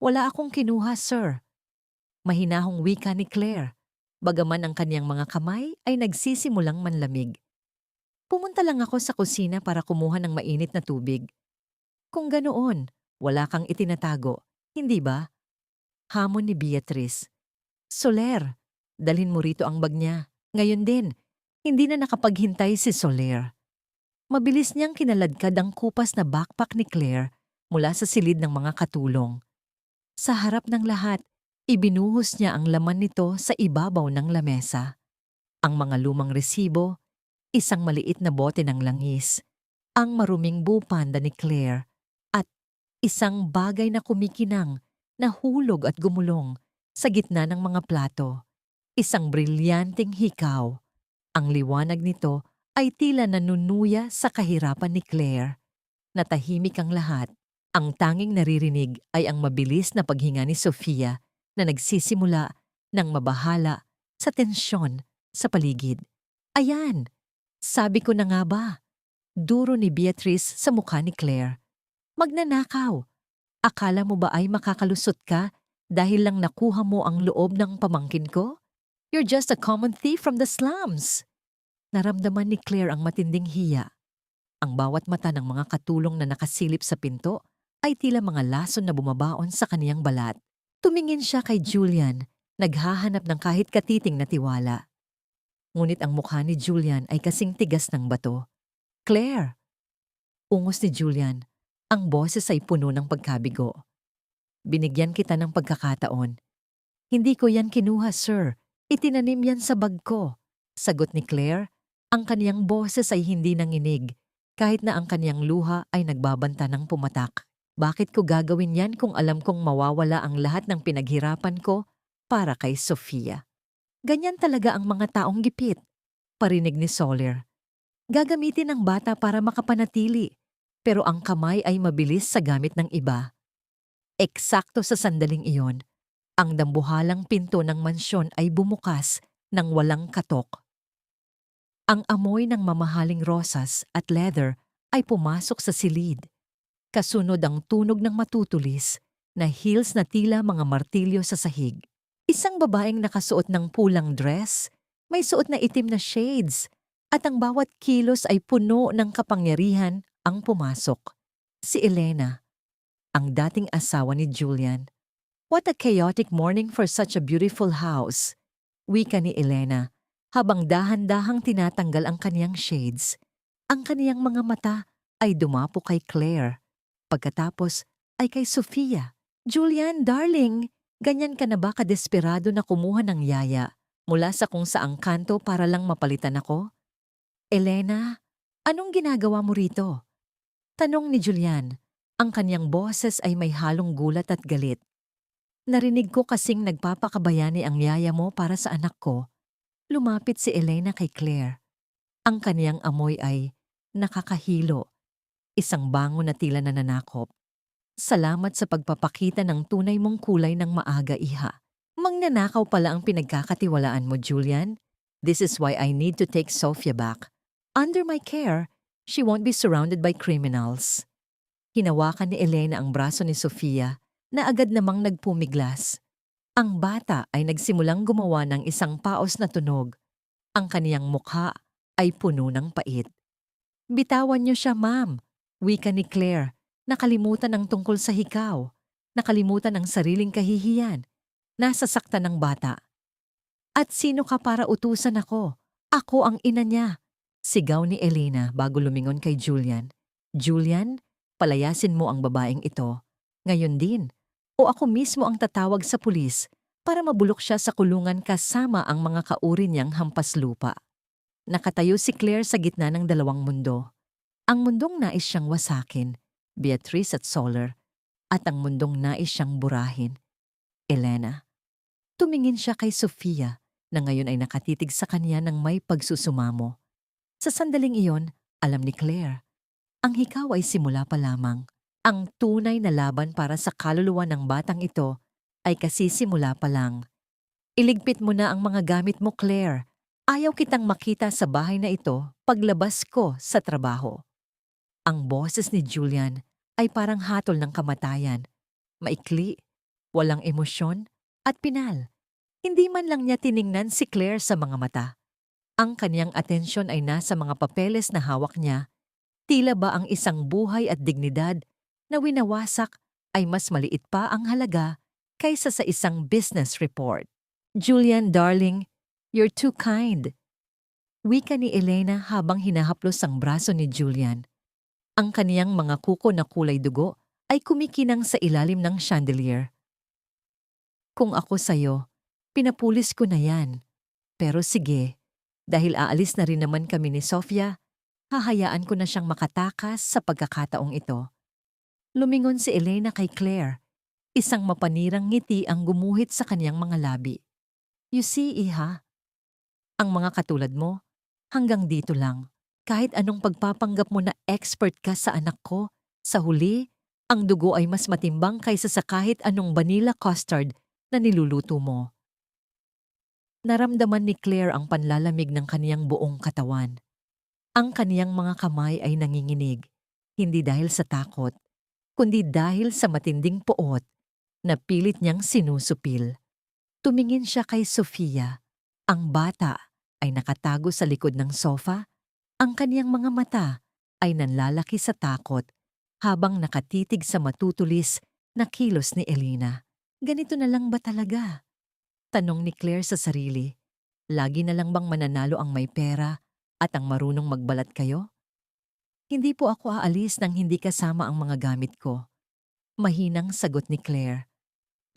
Wala akong kinuha, sir. Mahinahong wika ni Claire, bagaman ang kaniyang mga kamay ay nagsisimulang manlamig. Pumunta lang ako sa kusina para kumuha ng mainit na tubig. Kung ganoon, wala kang itinatago, hindi ba? Hamon ni Beatrice. Soler, dalhin mo rito ang bag niya. Ngayon din, hindi na nakapaghintay si Soler. Mabilis niyang kinaladkad ang kupas na backpack ni Claire mula sa silid ng mga katulong. Sa harap ng lahat, ibinuhos niya ang laman nito sa ibabaw ng lamesa. Ang mga lumang resibo, isang maliit na bote ng langis, ang maruming bupanda ni Claire, at isang bagay na kumikinang, nahulog at gumulong sa gitna ng mga plato. Isang brilyanteng hikaw. Ang liwanag nito ay tila nanunuya sa kahirapan ni Claire. Natahimik ang lahat. Ang tanging naririnig ay ang mabilis na paghinga ni Sofia na nagsisimula ng mabahala sa tensyon sa paligid. Ayan, sabi ko na nga ba? Duro ni Beatrice sa mukha ni Claire. Magnanakaw. Akala mo ba ay makakalusot ka dahil lang nakuha mo ang loob ng pamangkin ko? You're just a common thief from the slums. Naramdaman ni Claire ang matinding hiya. Ang bawat mata ng mga katulong na nakasilip sa pinto ay tila mga lason na bumabaon sa kaniyang balat. Tumingin siya kay Julian, naghahanap ng kahit katiting na tiwala. Ngunit ang mukha ni Julian ay kasing tigas ng bato. Claire! Ungos ni Julian, ang boses ay puno ng pagkabigo. Binigyan kita ng pagkakataon. Hindi ko yan kinuha, sir. Itinanim yan sa bag ko. Sagot ni Claire, ang kaniyang boses ay hindi nanginig, kahit na ang kaniyang luha ay nagbabanta ng pumatak. Bakit ko gagawin yan kung alam kong mawawala ang lahat ng pinaghirapan ko para kay Sofia? Ganyan talaga ang mga taong gipit, parinig ni Sawyer. Gagamitin ng bata para makapanatili, pero ang kamay ay mabilis sa gamit ng iba. Eksakto sa sandaling iyon, ang dambuhalang pinto ng mansyon ay bumukas ng walang katok. Ang amoy ng mamahaling rosas at leather ay pumasok sa silid. Kasunod ang tunog ng matutulis na heels na tila mga martilyo sa sahig. Isang babaeng nakasuot ng pulang dress, may suot na itim na shades, at ang bawat kilos ay puno ng kapangyarihan ang pumasok. Si Elena, ang dating asawa ni Julian. What a chaotic morning for such a beautiful house, wika ni Elena, habang dahan-dahang tinatanggal ang kaniyang shades. Ang kaniyang mga mata ay dumapo kay Claire. Pagkatapos ay kay Sofia. Julian, darling, ganyan ka na ba kadesperado na kumuha ng yaya mula sa kung saang kanto para lang mapalitan ako? Elena, anong ginagawa mo rito? Tanong ni Julian. Ang kanyang boses ay may halong gulat at galit. Narinig ko kasing nagpapakabayani ang yaya mo para sa anak ko. Lumapit si Elena kay Claire. Ang kaniyang amoy ay nakakahilo. Isang bango na tila nananakop. Salamat sa pagpapakita ng tunay mong kulay ng maaga, iha. Mangnanakaw pala ang pinagkakatiwalaan mo, Julian. This is why I need to take Sofia back. Under my care, she won't be surrounded by criminals. Hinawakan ni Elena ang braso ni Sofia na agad namang nagpumiglas. Ang bata ay nagsimulang gumawa ng isang paos na tunog. Ang kaniyang mukha ay puno ng pait. Bitawan niyo siya, ma'am, wika ni Claire. Nakalimutan ang tungkol sa hikaw. Nakalimutan ang sariling kahihiyan. Nasasaktan ng bata. At sino ka para utusan ako? Ako ang ina niya. Sigaw ni Elena bago lumingon kay Julian. Julian, palayasin mo ang babaeng ito. Ngayon din. O ako mismo ang tatawag sa pulis para mabulok siya sa kulungan kasama ang mga kauri niyang hampas lupa. Nakatayo si Claire sa gitna ng dalawang mundo. Ang mundong nais siyang wasakin, Beatrice at Sawyer, at ang mundong nais siyang burahin, Elena. Tumingin siya kay Sofia na ngayon ay nakatitig sa kanya ng may pagsusumamo. Sa sandaling iyon, alam ni Claire, ang hikaw ay simula pa lamang. Ang tunay na laban para sa kaluluwa ng batang ito ay kasisimula pa lang. Iligpit mo na ang mga gamit mo, Claire. Ayaw kitang makita sa bahay na ito paglabas ko sa trabaho. Ang boses ni Julian ay parang hatol ng kamatayan. Maikli, walang emosyon, at pinal. Hindi man lang niya tiningnan si Claire sa mga mata. Ang kanyang atensyon ay nasa mga papeles na hawak niya. Tila ba ang isang buhay at dignidad na winawasak ay mas maliit pa ang halaga kaysa sa isang business report. Julian, darling, you're too kind. Wika ni Elena habang hinahaplos ang braso ni Julian. Ang kaniyang mga kuko na kulay dugo ay kumikinang sa ilalim ng chandelier. Kung ako sa'yo, pinapulis ko na yan. Pero sige, dahil aalis na rin naman kami ni Sofia, hahayaan ko na siyang makatakas sa pagkakataong ito. Lumingon si Elena kay Claire. Isang mapanirang ngiti ang gumuhit sa kaniyang mga labi. You see, iha, ang mga katulad mo, hanggang dito lang. Kahit anong pagpapanggap mo na expert ka sa anak ko, sa huli, ang dugo ay mas matimbang kaysa sa kahit anong vanilla custard na niluluto mo. Naramdaman ni Claire ang panlalamig ng kaniyang buong katawan. Ang kaniyang mga kamay ay nanginginig, hindi dahil sa takot, kundi dahil sa matinding poot na pilit niyang sinusupil. Tumingin siya kay Sofia. Ang bata ay nakatago sa likod ng sofa. Ang kaniyang mga mata ay nanlalaki sa takot habang nakatitig sa matutulis na kilos ni Elena. Ganito na lang ba talaga? Tanong ni Claire sa sarili. Lagi na lang bang mananalo ang may pera at ang marunong magbalat kayo? Hindi po ako aalis nang hindi kasama ang mga gamit ko. Mahinang sagot ni Claire.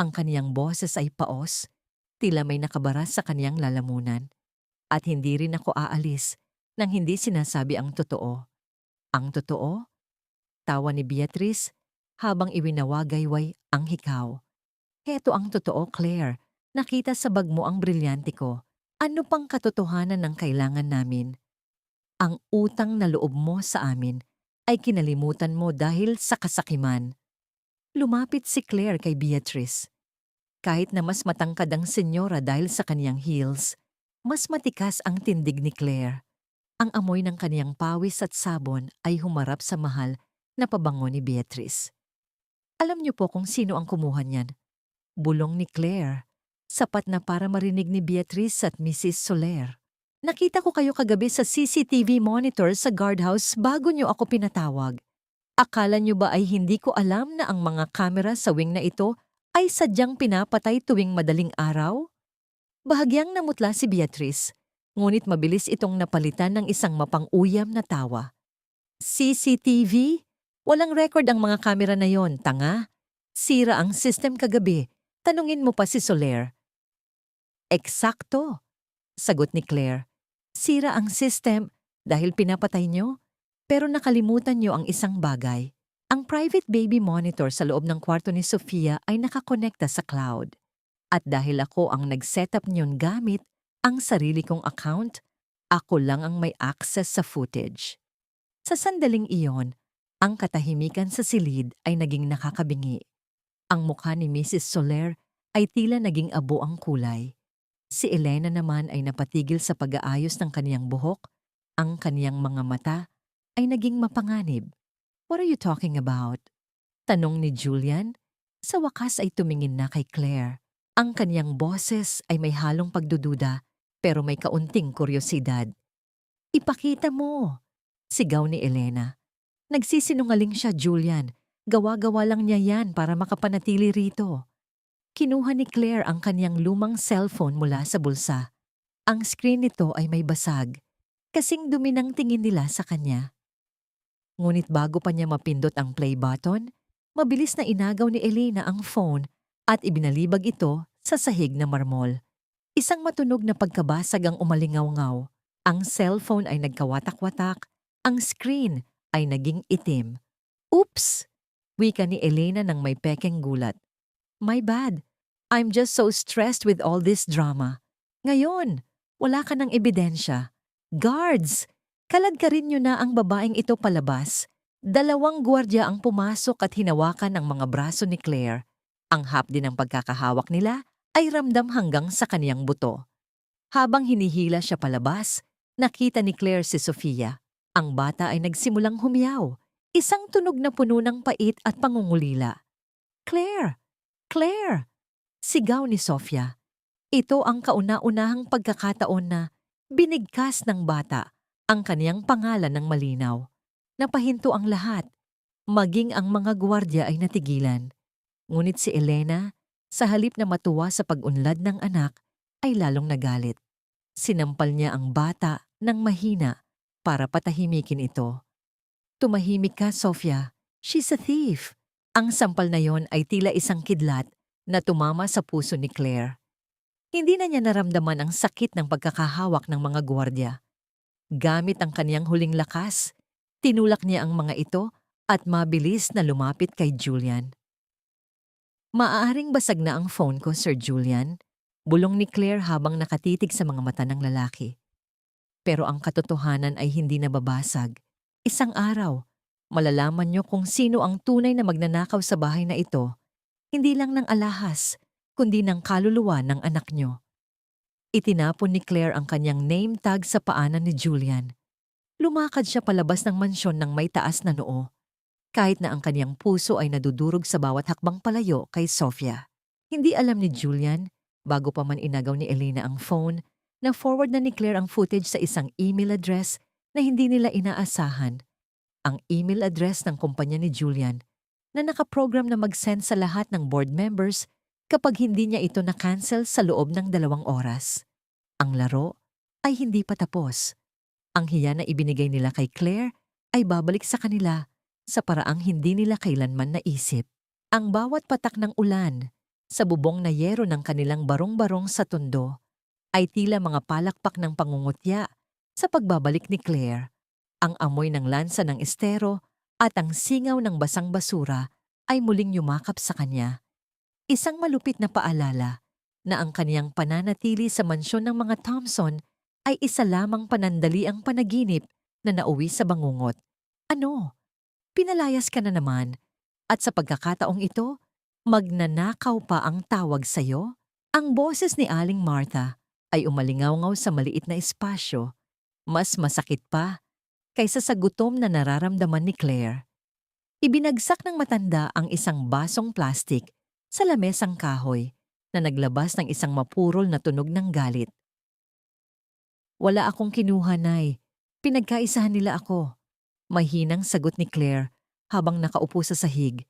Ang kaniyang boses ay paos, Tila may nakabara sa kaniyang lalamunan. At hindi rin ako aalis nang hindi sinasabi ang totoo. Ang totoo? Tawa ni Beatrice habang iwinawagayway ang hikaw. Heto ang totoo, Claire. Nakita sa bag mo ang brilyante ko. Ano pang katotohanan ng kailangan namin? Ang utang na loob mo sa amin ay kinalimutan mo dahil sa kasakiman. Lumapit si Claire kay Beatrice. Kahit na mas matangkad ang senyora dahil sa kaniyang heels, mas matikas ang tindig ni Claire. Ang amoy ng kaniyang pawis at sabon ay humarap sa mahal na pabango ni Beatrice. Alam niyo po kung sino ang kumuha niyan. Bulong ni Claire. Sapat na para marinig ni Beatrice at Mrs. Soler. Nakita ko kayo kagabi sa CCTV monitor sa guardhouse bago niyo ako pinatawag. Akala niyo ba ay hindi ko alam na ang mga kamera sa wing na ito ay sadyang pinapatay tuwing madaling araw? Bahagyang namutla si Beatrice, ngunit mabilis itong napalitan ng isang mapang-uyam na tawa. CCTV? Walang record ang mga kamera na yon, tanga. Sira ang system kagabi. Tanungin mo pa si Soler. Eksakto, sagot ni Claire. Sira ang system dahil pinapatay niyo? Pero nakalimutan niyo ang isang bagay. Ang private baby monitor sa loob ng kwarto ni Sofia ay nakakonekta sa cloud. At dahil ako ang nag-setup niyon gamit ang sarili kong account, ako lang ang may access sa footage. Sa sandaling iyon, ang katahimikan sa silid ay naging nakakabingi. Ang mukha ni Mrs. Soler ay tila naging abo ang kulay. Si Elena naman ay napatigil sa pag-aayos ng kaniyang buhok, ang kaniyang mga mata ay naging mapanganib. What are you talking about? Tanong ni Julian. Sa wakas ay tumingin na kay Claire. Ang kaniyang boses ay may halong pagdududa pero may kaunting kuryosidad. Ipakita mo, sigaw ni Elena. Nagsisinungaling siya, Julian. Gawa-gawa lang niya yan para makapanatili rito. Kinuha ni Claire ang kaniyang lumang cellphone mula sa bulsa. Ang screen nito ay may basag. Kasing dumi ng tingin nila sa kanya. Ngunit bago pa niya mapindot ang play button, mabilis na inagaw ni Elena ang phone at ibinalibag ito sa sahig na marmol. Isang matunog na pagkabasag ang umalingaw-ngaw. Ang cellphone ay nagkawatak-watak, ang screen ay naging itim. Oops! Wika ni Elena nang may pekeng gulat. My bad. I'm just so stressed with all this drama. Ngayon, wala ka ng ebidensya. Guards! Kaladkarin niyo na ang babaeng ito palabas. 2 gwardiya ang pumasok at hinawakan ang mga braso ni Claire. Ang hapdi ng pagkakahawak nila ay ramdam hanggang sa kaniyang buto. Habang hinihila siya palabas, nakita ni Claire si Sofia. Ang bata ay nagsimulang humiyaw. Isang tunog na puno ng pait at pangungulila. Claire! Claire! Sigaw ni Sofia. Ito ang kauna-unahang pagkakataon na binigkas ng bata ang kaniyang pangalan ng malinaw. Napahinto ang lahat, maging ang mga gwardiya ay natigilan. Ngunit si Elena, sa halip na matuwa sa pag-unlad ng anak, ay lalong nagalit. Sinampal niya ang bata ng mahina para patahimikin ito. Tumahimik ka, Sofia. She's a thief. Ang sampal na yon ay tila isang kidlat na tumama sa puso ni Claire. Hindi na niya naramdaman ang sakit ng pagkakahawak ng mga gwardiya. Gamit ang kaniyang huling lakas, tinulak niya ang mga ito at mabilis na lumapit kay Julian. Maaaring basag na ang phone ko, Sir Julian, bulong ni Claire habang nakatitig sa mga mata ng lalaki. Pero ang katotohanan ay hindi nababasag. Isang araw, malalaman niyo kung sino ang tunay na magnanakaw sa bahay na ito, hindi lang ng alahas, kundi ng kaluluwa ng anak niyo. Itinapon ni Claire ang kanyang name tag sa paanan ni Julian. Lumakad siya palabas ng mansyon ng may taas na noo, kahit na ang kanyang puso ay nadudurog sa bawat hakbang palayo kay Sofia. Hindi alam ni Julian, bago pa man inagaw ni Elena ang phone, na forward na ni Claire ang footage sa isang email address na hindi nila inaasahan. Ang email address ng kumpanya ni Julian na nakaprogram na mag-send sa lahat ng board members kapag hindi niya ito na-cancel sa loob ng 2 oras. Ang laro ay hindi pa tapos. Ang hiya na ibinigay nila kay Claire ay babalik sa kanila sa paraang hindi nila kailanman naisip. Ang bawat patak ng ulan, Sa bubong na yero ng kanilang barong-barong sa tondo, ay tila mga palakpak ng pangungutya sa pagbabalik ni Claire. Ang amoy ng lansa ng estero at ang singaw ng basang basura ay muling yumakap sa kanya. Isang malupit na paalala na ang kaniyang pananatili sa mansyon ng mga Thompson ay isa lamang panandaliang panaginip na nauwi sa bangungot. Ano? Pinalayas ka na naman? At sa pagkakataong ito, magnanakaw pa ang tawag sa'yo? Ang boses ni Aling Martha ay umalingaw-ngaw sa maliit na espasyo. Mas masakit pa kaysa sa gutom na nararamdaman ni Claire. Ibinagsak ng matanda ang isang basong plastik sa lamesang kahoy na naglabas ng isang mapurol na tunog ng galit. Wala akong kinuha, Nay. Pinagkaisahan nila ako. Mahinang sagot ni Claire habang nakaupo sa sahig.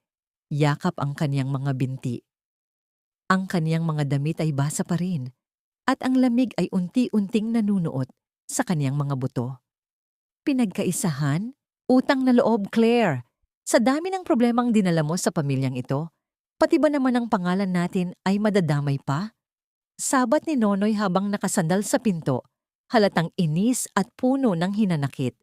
Yakap ang kaniyang mga binti. Ang kaniyang mga damit ay basa pa rin at ang lamig ay unti-unting nanunuot sa kaniyang mga buto. Pinagkaisahan? Utang na loob, Claire. Sa dami ng problemang dinala mo sa pamilyang ito, pati ba naman ang pangalan natin ay madadamay pa? Sabat ni Nonoy habang nakasandal sa pinto, halatang inis at puno ng hinanakit.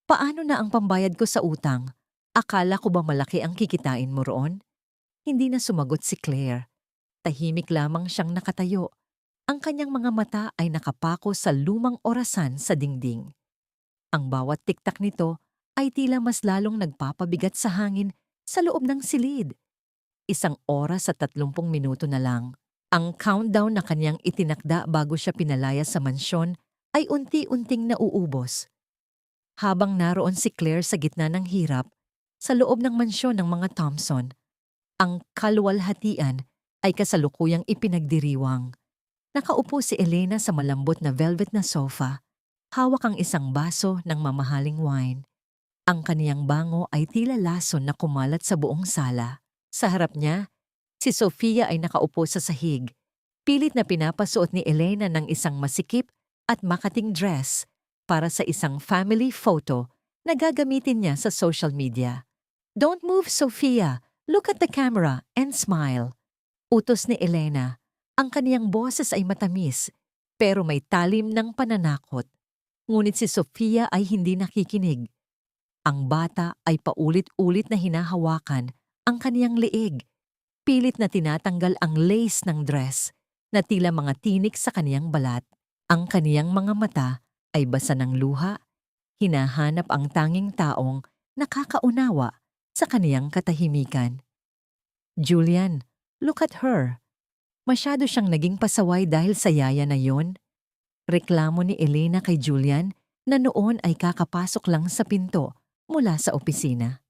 Paano na ang pambayad ko sa utang? Akala ko ba malaki ang kikitain mo roon? Hindi na sumagot si Claire. Tahimik lamang siyang nakatayo. Ang kanyang mga mata ay nakapako sa lumang orasan sa dingding. Ang bawat tiktak nito ay tila mas lalong nagpapabigat sa hangin sa loob ng silid. 1 oras at 30 minuto na lang. Ang countdown na kanyang itinakda bago siya pinalaya sa mansyon ay unti-unting nauubos. Habang naroon si Claire sa gitna ng hirap, sa loob ng mansyon ng mga Thompson, ang kalwalhatian ay kasalukuyang ipinagdiriwang. Nakaupo si Elena sa malambot na velvet na sofa, hawak ang isang baso ng mamahaling wine. Ang kaniyang bango ay tila lason na kumalat sa buong sala. Sa harap niya, si Sofia ay nakaupo sa sahig. Pilit na pinapasuot ni Elena ng isang masikip at makating dress para sa isang family photo na gagamitin niya sa social media. Don't move, Sofia. Look at the camera and smile. Utos ni Elena. Ang kaniyang boses ay matamis, pero may talim ng pananakot. Ngunit si Sofia ay hindi nakikinig. Ang bata ay paulit-ulit na hinahawakan ang kaniyang leeg. Pilit na tinatanggal ang lace ng dress na tila mga tinik sa kaniyang balat. Ang kaniyang mga mata ay basa ng luha. Hinahanap ang tanging taong nakakaunawa sa kaniyang katahimikan. Julian, look at her. Masyado siyang naging pasaway dahil sa yaya na yon. Reklamo ni Elena kay Julian na noon ay kakapasok lang sa pinto mula sa opisina.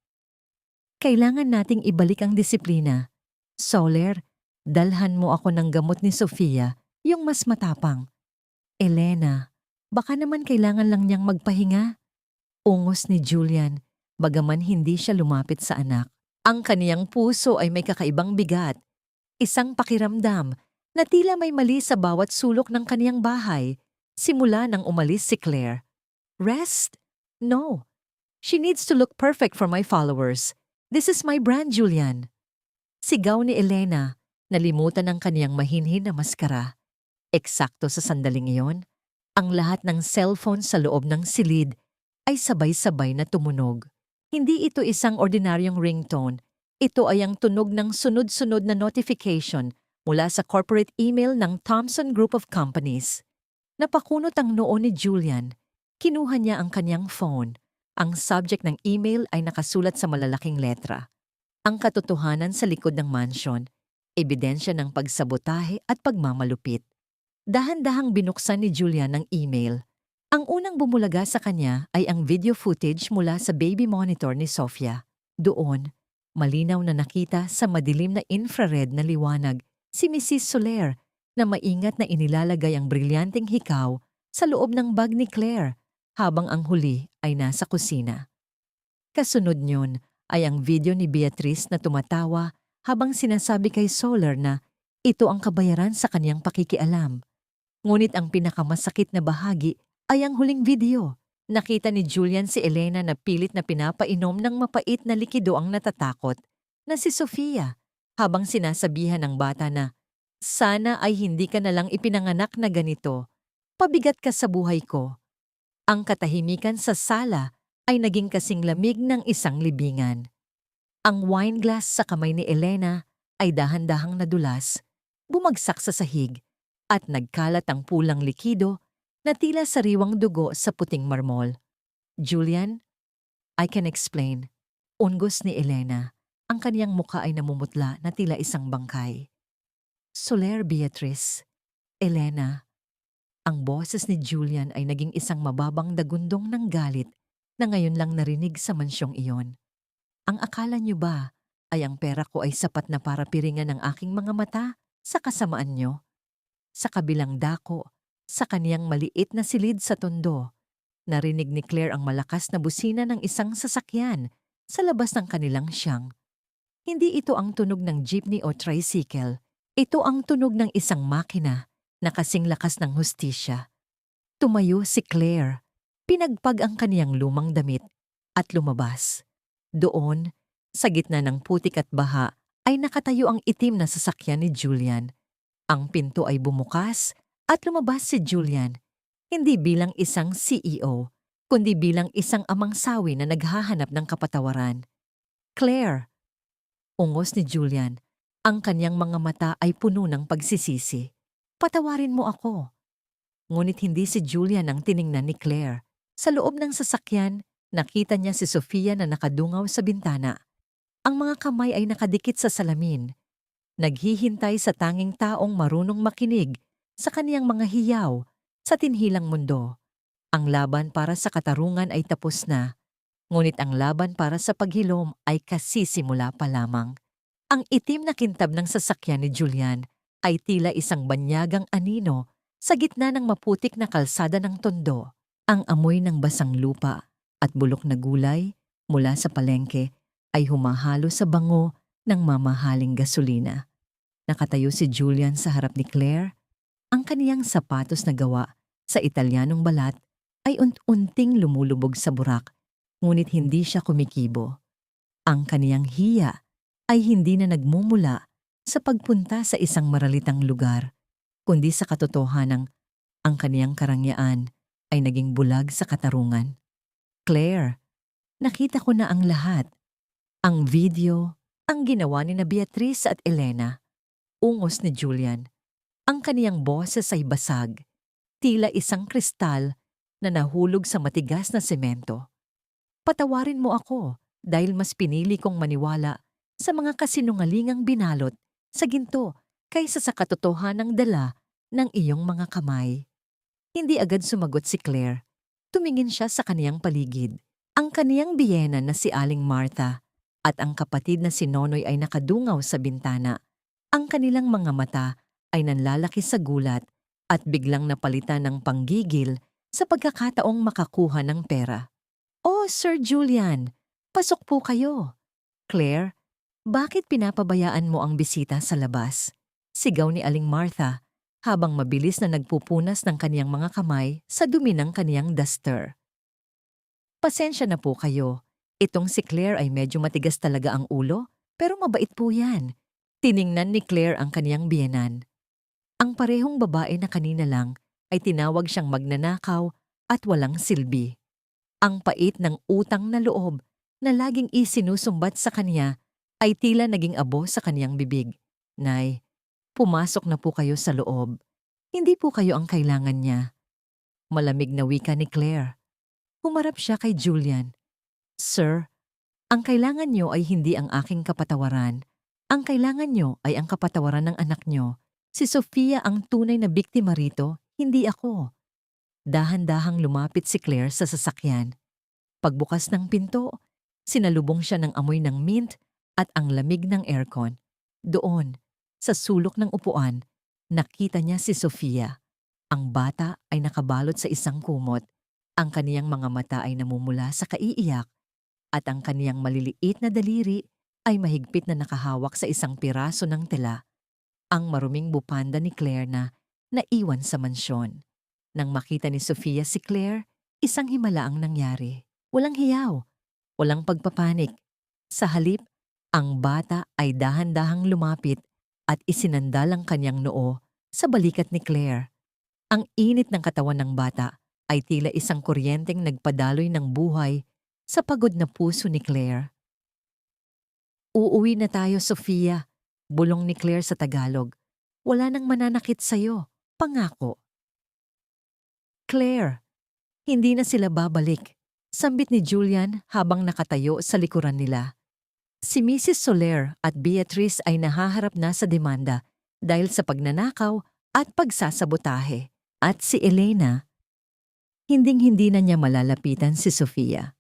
Kailangan nating ibalik ang disiplina. Soler, dalhan mo ako ng gamot ni Sofia, yung mas matapang. Elena, baka naman kailangan lang niyang magpahinga. Ungos ni Julian, bagaman hindi siya lumapit sa anak. Ang kaniyang puso ay may kakaibang bigat. Isang pakiramdam na tila may mali sa bawat sulok ng kaniyang bahay simula nang umalis si Claire. Rest? No. She needs to look perfect for my followers. This is my brand, Julian. Sigaw ni Elena, nalimutan ang kaniyang mahinhin na maskara. Eksakto sa sandaling iyon, ang lahat ng cellphone sa loob ng silid ay sabay-sabay na tumunog. Hindi ito isang ordinaryong ringtone. Ito ay ang tunog ng sunod-sunod na notification mula sa corporate email ng Thompson Group of Companies. Napakunot ang noo ni Julian. Kinuha niya ang kanyang phone. Ang subject ng email ay nakasulat sa malalaking letra. Ang katotohanan sa likod ng mansyon, ebidensya ng pagsabotahe at pagmamalupit. Dahan-dahang binuksan ni Julian ang email. Ang unang bumulaga sa kanya ay ang video footage mula sa baby monitor ni Sofia. Doon, malinaw na nakita sa madilim na infrared na liwanag si Mrs. Soler na maingat na inilalagay ang brilyanteng hikaw sa loob ng bag ni Claire habang ang huli ay nasa kusina. Kasunod niyon ay ang video ni Beatrice na tumatawa habang sinasabi kay Soler na ito ang kabayaran sa kanyang pakikialam. Ngunit ang pinakamasakit na bahagi ay ang huling video. Nakita ni Julian si Elena na pilit na pinapainom ng mapait na likido ang natatakot na si Sofia. habang sinasabihan ng bata na, "Sana ay hindi ka nalang ipinanganak na ganito. Pabigat ka sa buhay ko." Ang katahimikan sa sala ay naging kasing lamig ng isang libingan. Ang wine glass sa kamay ni Elena ay dahan-dahang nadulas, bumagsak sa sahig, at nagkalat ang pulang likido na tila sariwang dugo sa puting marmol. "Julian, I can explain." Ungos ni Elena. Ang kaniyang muka ay namumutla na tila isang bangkay. "Soler, Beatrice." "Elena." Ang boses ni Julian ay naging isang mababang dagundong ng galit na ngayon lang narinig sa mansyong iyon. "Ang akala niyo ba ay ang pera ko ay sapat na para piringan ang aking mga mata sa kasamaan niyo?" Sa kabilang dako, sa kaniyang maliit na silid sa tondo, narinig ni Claire ang malakas na busina ng isang sasakyan sa labas ng kanilang siyang. Hindi ito ang tunog ng jeepney o tricycle. Ito ang tunog ng isang makina na kasing lakas ng hustisya. Tumayo si Claire. Pinagpag ang kaniyang lumang damit at lumabas. Doon, sa gitna ng putik at baha, ay nakatayo ang itim na sasakyan ni Julian. Ang pinto ay bumukas at lumabas si Julian, hindi bilang isang CEO, kundi bilang isang amang sawi na naghahanap ng kapatawaran. "Claire," ungos ni Julian, ang kanyang mga mata ay puno ng pagsisisi. "Patawarin mo ako." Ngunit hindi si Julian ang tiningnan ni Claire. Sa loob ng sasakyan, nakita niya si Sofia na nakadungaw sa bintana. Ang mga kamay ay nakadikit sa salamin. Naghihintay sa tanging taong marunong makinig sa kaniyang mga hiyaw sa tinhilang mundo. Ang laban para sa katarungan ay tapos na, ngunit ang laban para sa paghilom ay kasisimula pa lamang. Ang itim na kintab ng sasakyan ni Julian ay tila isang banyagang anino sa gitna ng maputik na kalsada ng tondo. Ang amoy ng basang lupa at bulok na gulay mula sa palengke ay humahalo sa bango ng mamahaling gasolina. Nakatayo si Julian sa harap ni Claire. Ang kaniyang sapatos na gawa sa Italianong balat ay unting lumulubog sa burak, ngunit hindi siya kumikibo. Ang kaniyang hiya ay hindi na nagmumula sa pagpunta sa isang maralitang lugar, kundi sa katotohanang ang kaniyang karangyaan ay naging bulag sa katarungan. "Claire, nakita ko na ang lahat. Ang video, ang ginawa ni na Beatrice at Elena." Ungos ni Julian. Ang kaniyang boses ay basag, tila isang kristal na nahulog sa matigas na semento. "Patawarin mo ako dahil mas pinili kong maniwala sa mga kasinungalingang binalot sa ginto kaysa sa katotohanang dala ng iyong mga kamay." Hindi agad sumagot si Claire. Tumingin siya sa kaniyang paligid. Ang kaniyang biyena na si Aling Martha at ang kapatid na si Nonoy ay nakadungaw sa bintana. Ang kanilang mga mata ay nanlalaki sa gulat at biglang napalitan ng panggigil sa pagkakataong makakuha ng pera. "Oh, Sir Julian, pasok po kayo." "Claire, bakit pinapabayaan mo ang bisita sa labas?" Sigaw ni Aling Martha habang mabilis na nagpupunas ng kaniyang mga kamay sa dumi ng kaniyang duster. "Pasensya na po kayo. Itong si Claire ay medyo matigas talaga ang ulo, pero mabait po yan." Tiningnan ni Claire ang kaniyang biyenan. Ang parehong babae na kanina lang ay tinawag siyang magnanakaw at walang silbi. Ang pait ng utang na loob na laging isinusumbat sa kanya ay tila naging abo sa kaniyang bibig. "Nay, pumasok na po kayo sa loob. Hindi po kayo ang kailangan niya." Malamig na wika ni Claire. Humarap siya kay Julian. "Sir, ang kailangan niyo ay hindi ang aking kapatawaran. Ang kailangan niyo ay ang kapatawaran ng anak niyo. Si Sofia ang tunay na biktima rito, hindi ako." Dahan-dahang lumapit si Claire sa sasakyan. Pagbukas ng pinto, sinalubong siya ng amoy ng mint at ang lamig ng aircon. Doon, sa sulok ng upuan, nakita niya si Sofia. Ang bata ay nakabalot sa isang kumot. Ang kaniyang mga mata ay namumula sa kaiiyak at ang kaniyang maliliit na daliri ay mahigpit na nakahawak sa isang piraso ng tela. Ang maruming bupanda ni Claire na naiwan sa mansyon. Nang makita ni Sofia si Claire, isang himala ang nangyari. Walang hiyaw, walang pagpapanik. Sa halip, Ang bata ay dahan-dahang lumapit at isinandal ang kanyang noo sa balikat ni Claire. Ang init ng katawan ng bata ay tila isang kuryenteng nagpadaloy ng buhay sa pagod na puso ni Claire. "Uuwi na tayo, Sofia," bulong ni Claire sa Tagalog. "Wala nang mananakit sa'yo, pangako." "Claire, hindi na sila babalik," sambit ni Julian habang nakatayo sa likuran nila. Si Mrs. Soler at Beatrice ay nahaharap na sa demanda dahil sa pagnanakaw at pagsasabotahe. At si Elena, hinding-hindi na niya malalapitan si Sofia.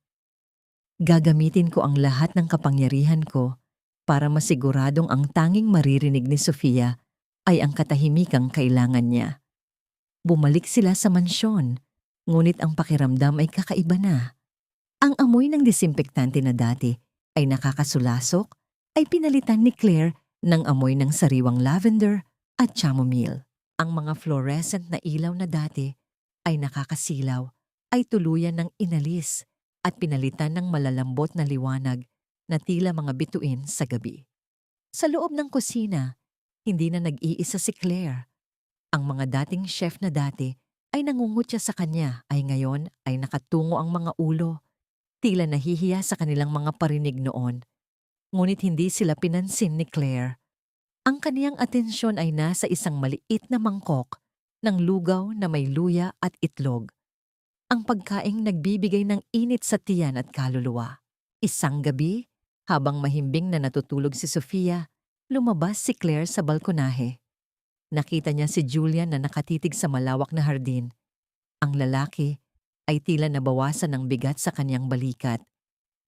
"Gagamitin ko ang lahat ng kapangyarihan ko para masiguradong ang tanging maririnig ni Sofia ay ang katahimikang kailangan niya." Bumalik sila sa mansyon, ngunit ang pakiramdam ay kakaiba na. Ang amoy ng disimpektante na dati ay nakakasulasok ay pinalitan ni Claire ng amoy ng sariwang lavender at chamomile. Ang mga fluorescent na ilaw na dati ay nakakasilaw ay tuluyan ng inalis at pinalitan ng malalambot na liwanag na tila mga bituin sa gabi. Sa loob ng kusina, hindi na nag-iisa si Claire. Ang mga dating chef na dati ay nangungutya sa kanya ay ngayon ay nakatungo ang mga ulo. Tila nahihiya sa kanilang mga parinig noon. Ngunit hindi sila pinansin ni Claire. Ang kaniyang atensyon ay nasa isang maliit na mangkok ng lugaw na may luya at itlog. Ang pagkaing nagbibigay ng init sa tiyan at kaluluwa. Isang gabi, habang mahimbing na natutulog si Sofia, lumabas si Claire sa balkonahe. Nakita niya si Julian na nakatitig sa malawak na hardin. Ang lalaki ay tila nabawasan ng bigat sa kanyang balikat,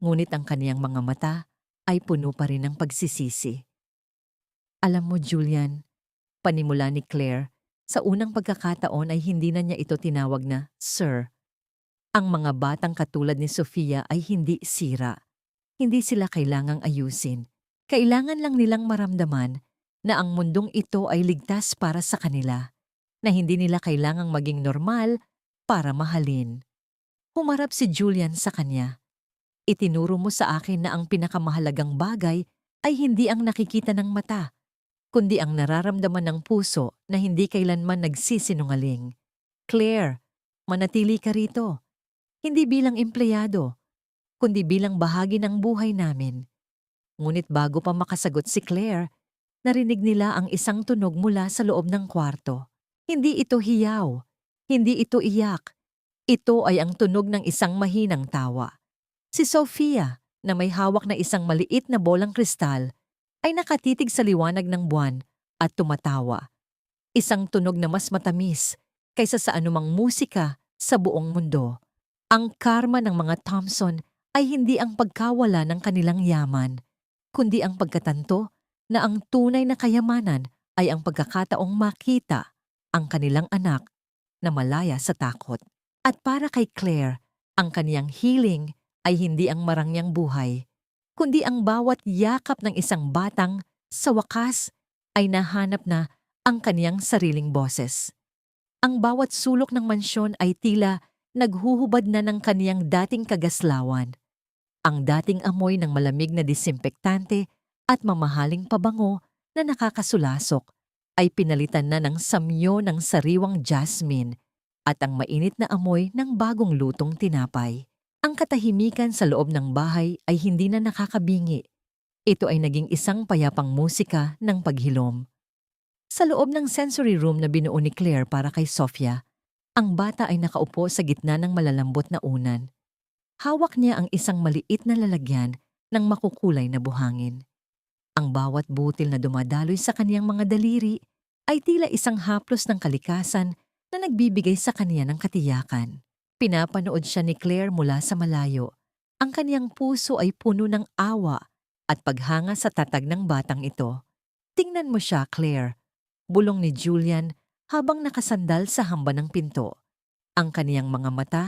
ngunit ang kaniyang mga mata ay puno pa rin ng pagsisisi. "Alam mo, Julian," panimula ni Claire, sa unang pagkakataon ay hindi na niya ito tinawag na Sir. Ang mga batang katulad ni Sofia ay hindi sira. Hindi sila kailangang ayusin. Kailangan lang nilang maramdaman na ang mundong ito ay ligtas para sa kanila, na hindi nila kailangang maging normal para mahalin. Humarap si Julian sa kanya. "Itinuro mo sa akin na ang pinakamahalagang bagay ay hindi ang nakikita ng mata, kundi ang nararamdaman ng puso na hindi kailanman nagsisinungaling. Claire, manatili ka rito. Hindi bilang empleyado, kundi bilang bahagi ng buhay namin." Ngunit bago pa makasagot si Claire, narinig nila ang isang tunog mula sa loob ng kwarto. Hindi ito hiyaw, hindi ito iyak. Ito ay ang tunog ng isang mahinang tawa. Si Sofia, na may hawak na isang maliit na bolang kristal, ay nakatitig sa liwanag ng buwan at tumatawa. Isang tunog na mas matamis kaysa sa anumang musika sa buong mundo. Ang karma ng mga Thompson ay hindi ang pagkawala ng kanilang yaman, kundi ang pagkatanto na ang tunay na kayamanan ay ang pagkakataong makita ang kanilang anak na malaya sa takot. At para kay Claire, ang kaniyang healing ay hindi ang marangyang buhay, kundi ang bawat yakap ng isang batang sa wakas ay nahanap na ang kaniyang sariling boses. Ang bawat sulok ng mansyon ay tila naghuhubad na ng kaniyang dating kagaslawan. Ang dating amoy ng malamig na disimpektante at mamahaling pabango na nakakasulasok ay pinalitan na ng samyo ng sariwang jasmine at ang mainit na amoy ng bagong lutong tinapay. Ang katahimikan sa loob ng bahay ay hindi na nakakabingi. Ito ay naging isang payapang musika ng paghilom. Sa loob ng sensory room na binuo ni Claire para kay Sofia, ang bata ay nakaupo sa gitna ng malalambot na unan. Hawak niya ang isang maliit na lalagyan ng makukulay na buhangin. Ang bawat butil na dumadaloy sa kaniyang mga daliri ay tila isang haplos ng kalikasan na nagbibigay sa kaniya ng katiyakan. Pinapanood siya ni Claire mula sa malayo. Ang kaniyang puso ay puno ng awa at paghanga sa tatag ng batang ito. "Tingnan mo siya, Claire," bulong ni Julian habang nakasandal sa hamba ng pinto. Ang kaniyang mga mata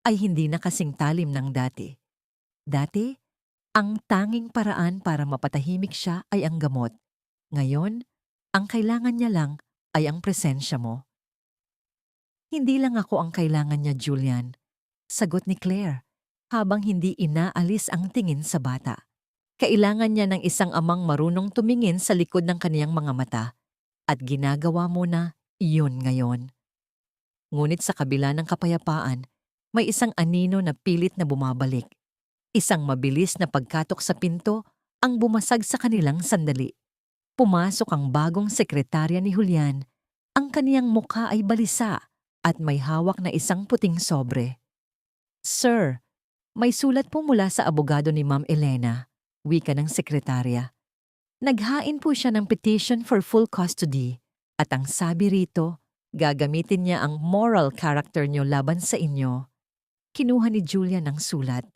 ay hindi na kasing talim ng dati. Dati, ang tanging paraan para mapatahimik siya ay ang gamot. Ngayon, ang kailangan niya lang ay ang presensya mo. "Hindi lang ako ang kailangan niya, Julian," sagot ni Claire, habang hindi inaalis ang tingin sa bata. Kailangan niya ng isang amang marunong tumingin sa likod ng kaniyang mga mata at ginagawa mo na iyon ngayon. Ngunit sa kabila ng kapayapaan, may isang anino na pilit na bumabalik. Isang mabilis na pagkatok sa pinto ang bumasag sa kanilang sandali. Pumasok ang bagong sekretarya ni Julian. Ang kaniyang mukha ay balisa at may hawak na isang puting sobre. "Sir, may sulat po mula sa abogado ni Ma'am Elena," wika ng sekretarya. "Naghain po siya ng petition for full custody at ang sabi rito, gagamitin niya ang moral character niyo laban sa inyo." Kinuha ni Julia ng sulat.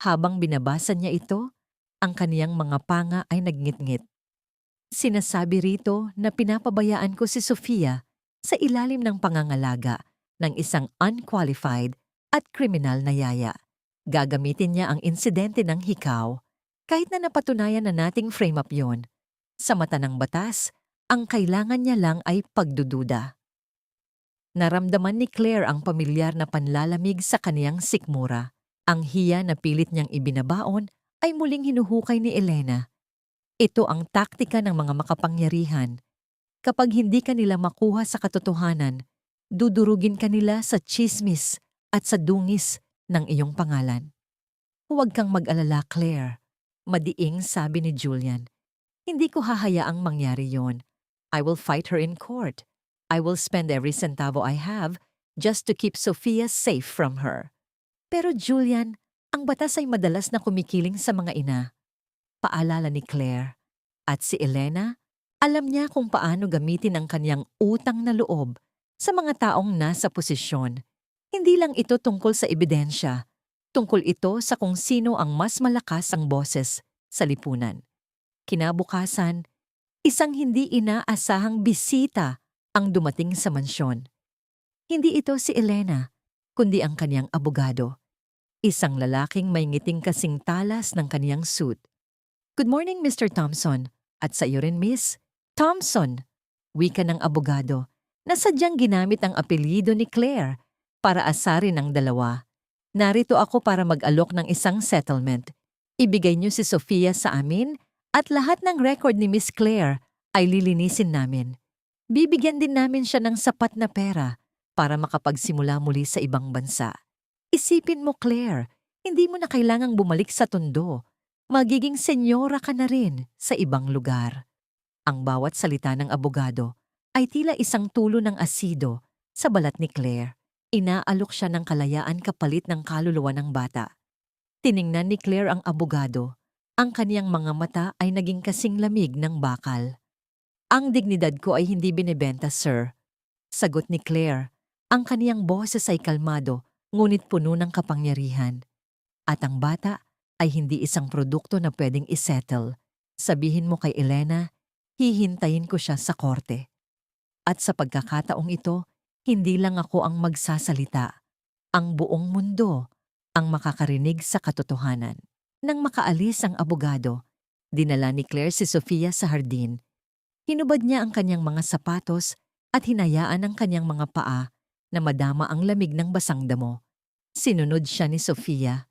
Habang binabasa niya ito, ang kaniyang mga panga ay nagngit-ngit. "Sinasabi rito na pinapabayaan ko si Sofia sa ilalim ng pangangalaga ng isang unqualified at kriminal na yaya. Gagamitin niya ang insidente ng hikaw kahit na napatunayan na nating frame up yon. Sa mata ng batas, ang kailangan niya lang ay pagdududa." Naramdaman ni Claire ang pamilyar na panlalamig sa kaniyang sikmura. Ang hiya na pilit niyang ibinabaon ay muling hinuhukay ni Elena. Ito ang taktika ng mga makapangyarihan. Kapag hindi ka nila makuha sa katotohanan, dudurugin ka nila sa tsismis at sa dungis ng iyong pangalan. "Huwag kang mag-alala, Claire," madiing sabi ni Julian. "Hindi ko hahayaang mangyari yon. I will fight her in court. I will spend every centavo I have just to keep Sofia safe from her." "Pero Julian, ang batas ay madalas na kumikiling sa mga ina," paalala ni Claire. At si Elena, alam niya kung paano gamitin ang kanyang utang na loob sa mga taong nasa posisyon. Hindi lang ito tungkol sa ebidensya. Tungkol ito sa kung sino ang mas malakas ang boses sa lipunan. Kinabukasan, isang hindi inaasahang bisita ang dumating sa mansyon. Hindi ito si Elena, kundi ang kaniyang abogado. Isang lalaking may ngiting kasing talas ng kaniyang suit. "Good morning, Mr. Thompson. At sa iyo rin, Miss Thompson," wika ng abogado, na sadyang ginamit ang apelyido ni Claire para asarin ang dalawa. "Narito ako para mag-alok ng isang settlement. Ibigay niyo si Sofia sa amin at lahat ng record ni Miss Claire ay lilinisin namin. Bibigyan din namin siya ng sapat na pera para makapagsimula muli sa ibang bansa. Isipin mo, Claire, hindi mo na kailangang bumalik sa Tondo. Magiging senyora ka na rin sa ibang lugar." Ang bawat salita ng abogado ay tila isang tulo ng asido sa balat ni Claire. Inaalok siya ng kalayaan kapalit ng kaluluwa ng bata. Tiningnan ni Claire ang abogado. Ang kaniyang mga mata ay naging kasing lamig ng bakal. "Ang dignidad ko ay hindi binebenta, sir," sagot ni Claire. Ang kaniyang boses ay kalmado, ngunit puno ng kapangyarihan. At ang bata ay hindi isang produkto na pwedeng isettle. Sabihin mo kay Elena, hihintayin ko siya sa korte. At sa pagkakataong ito, hindi lang ako ang magsasalita. Ang buong mundo ang makakarinig sa katotohanan. Nang makaalis ang abogado, dinala ni Claire si Sofia sa hardin. Hinubad niya ang kanyang mga sapatos at hinayaan ang kanyang mga paa na madama ang lamig ng basang damo. Sinunod siya ni Sofia.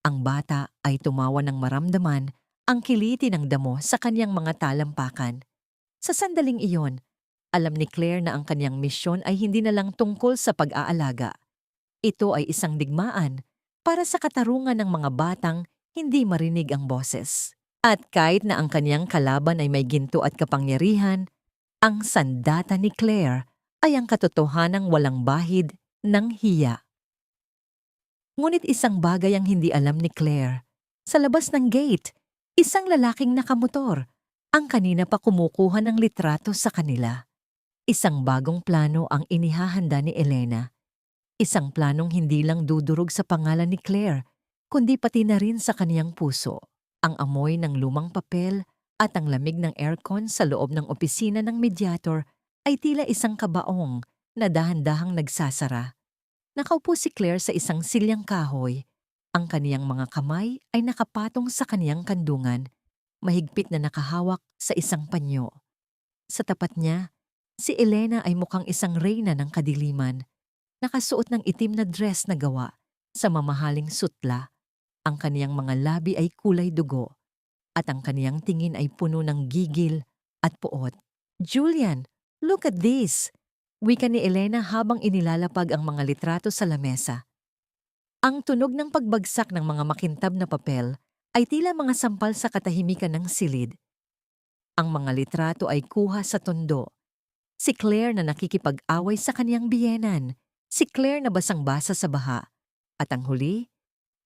Ang bata ay tumawa ng maramdaman ang kiliti ng damo sa kanyang mga talampakan. Sa sandaling iyon, alam ni Claire na ang kanyang misyon ay hindi na lang tungkol sa pag-aalaga. Ito ay isang digmaan para sa katarungan ng mga batang hindi marinig ang boses. At kahit na ang kanyang kalaban ay may ginto at kapangyarihan, ang sandata ni Claire ay ang katotohanang walang bahid ng hiya. Ngunit isang bagay ang hindi alam ni Claire. Sa labas ng gate, isang lalaking nakamotor ang kanina pa kumukuha ng litrato sa kanila. Isang bagong plano ang inihahanda ni Elena. Isang planong hindi lang dudurog sa pangalan ni Claire, kundi pati na rin sa kaniyang puso. Ang amoy ng lumang papel at ang lamig ng aircon sa loob ng opisina ng mediator ay tila isang kabaong na dahan-dahang nagsasara. Nakaupo si Claire sa isang silyang kahoy. Ang kaniyang mga kamay ay nakapatong sa kaniyang kandungan, mahigpit na nakahawak sa isang panyo. Sa tapat niya, si Elena ay mukhang isang reyna ng kadiliman, nakasuot ng itim na dress na gawa sa mamahaling sutla. Ang kaniyang mga labi ay kulay dugo. at ang kaniyang tingin ay puno ng gigil at poot. "Julian, look at this!" Wika ni Elena habang inilalapag ang mga litrato sa lamesa. Ang tunog ng pagbagsak ng mga makintab na papel ay tila mga sampal sa katahimikan ng silid. Ang mga litrato ay kuha sa tondo. Si Claire na nakikipag-away sa kaniyang biyenan, si Claire na basang-basa sa baha, at ang huli,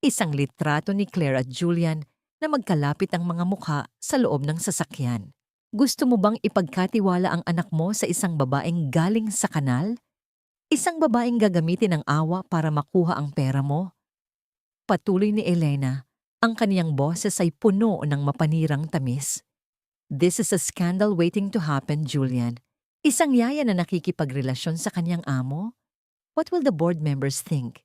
isang litrato ni Claire at Julian na magkalapit ang mga mukha sa loob ng sasakyan. Gusto mo bang ipagkatiwala ang anak mo sa isang babaeng galing sa kanal? Isang babaeng gagamitin ng awa para makuha ang pera mo? Patuloy ni Elena, ang kaniyang boses ay puno ng mapanirang tamis. "This is a scandal waiting to happen, Julian. Isang yaya na nakikipagrelasyon sa kaniyang amo? What will the board members think?"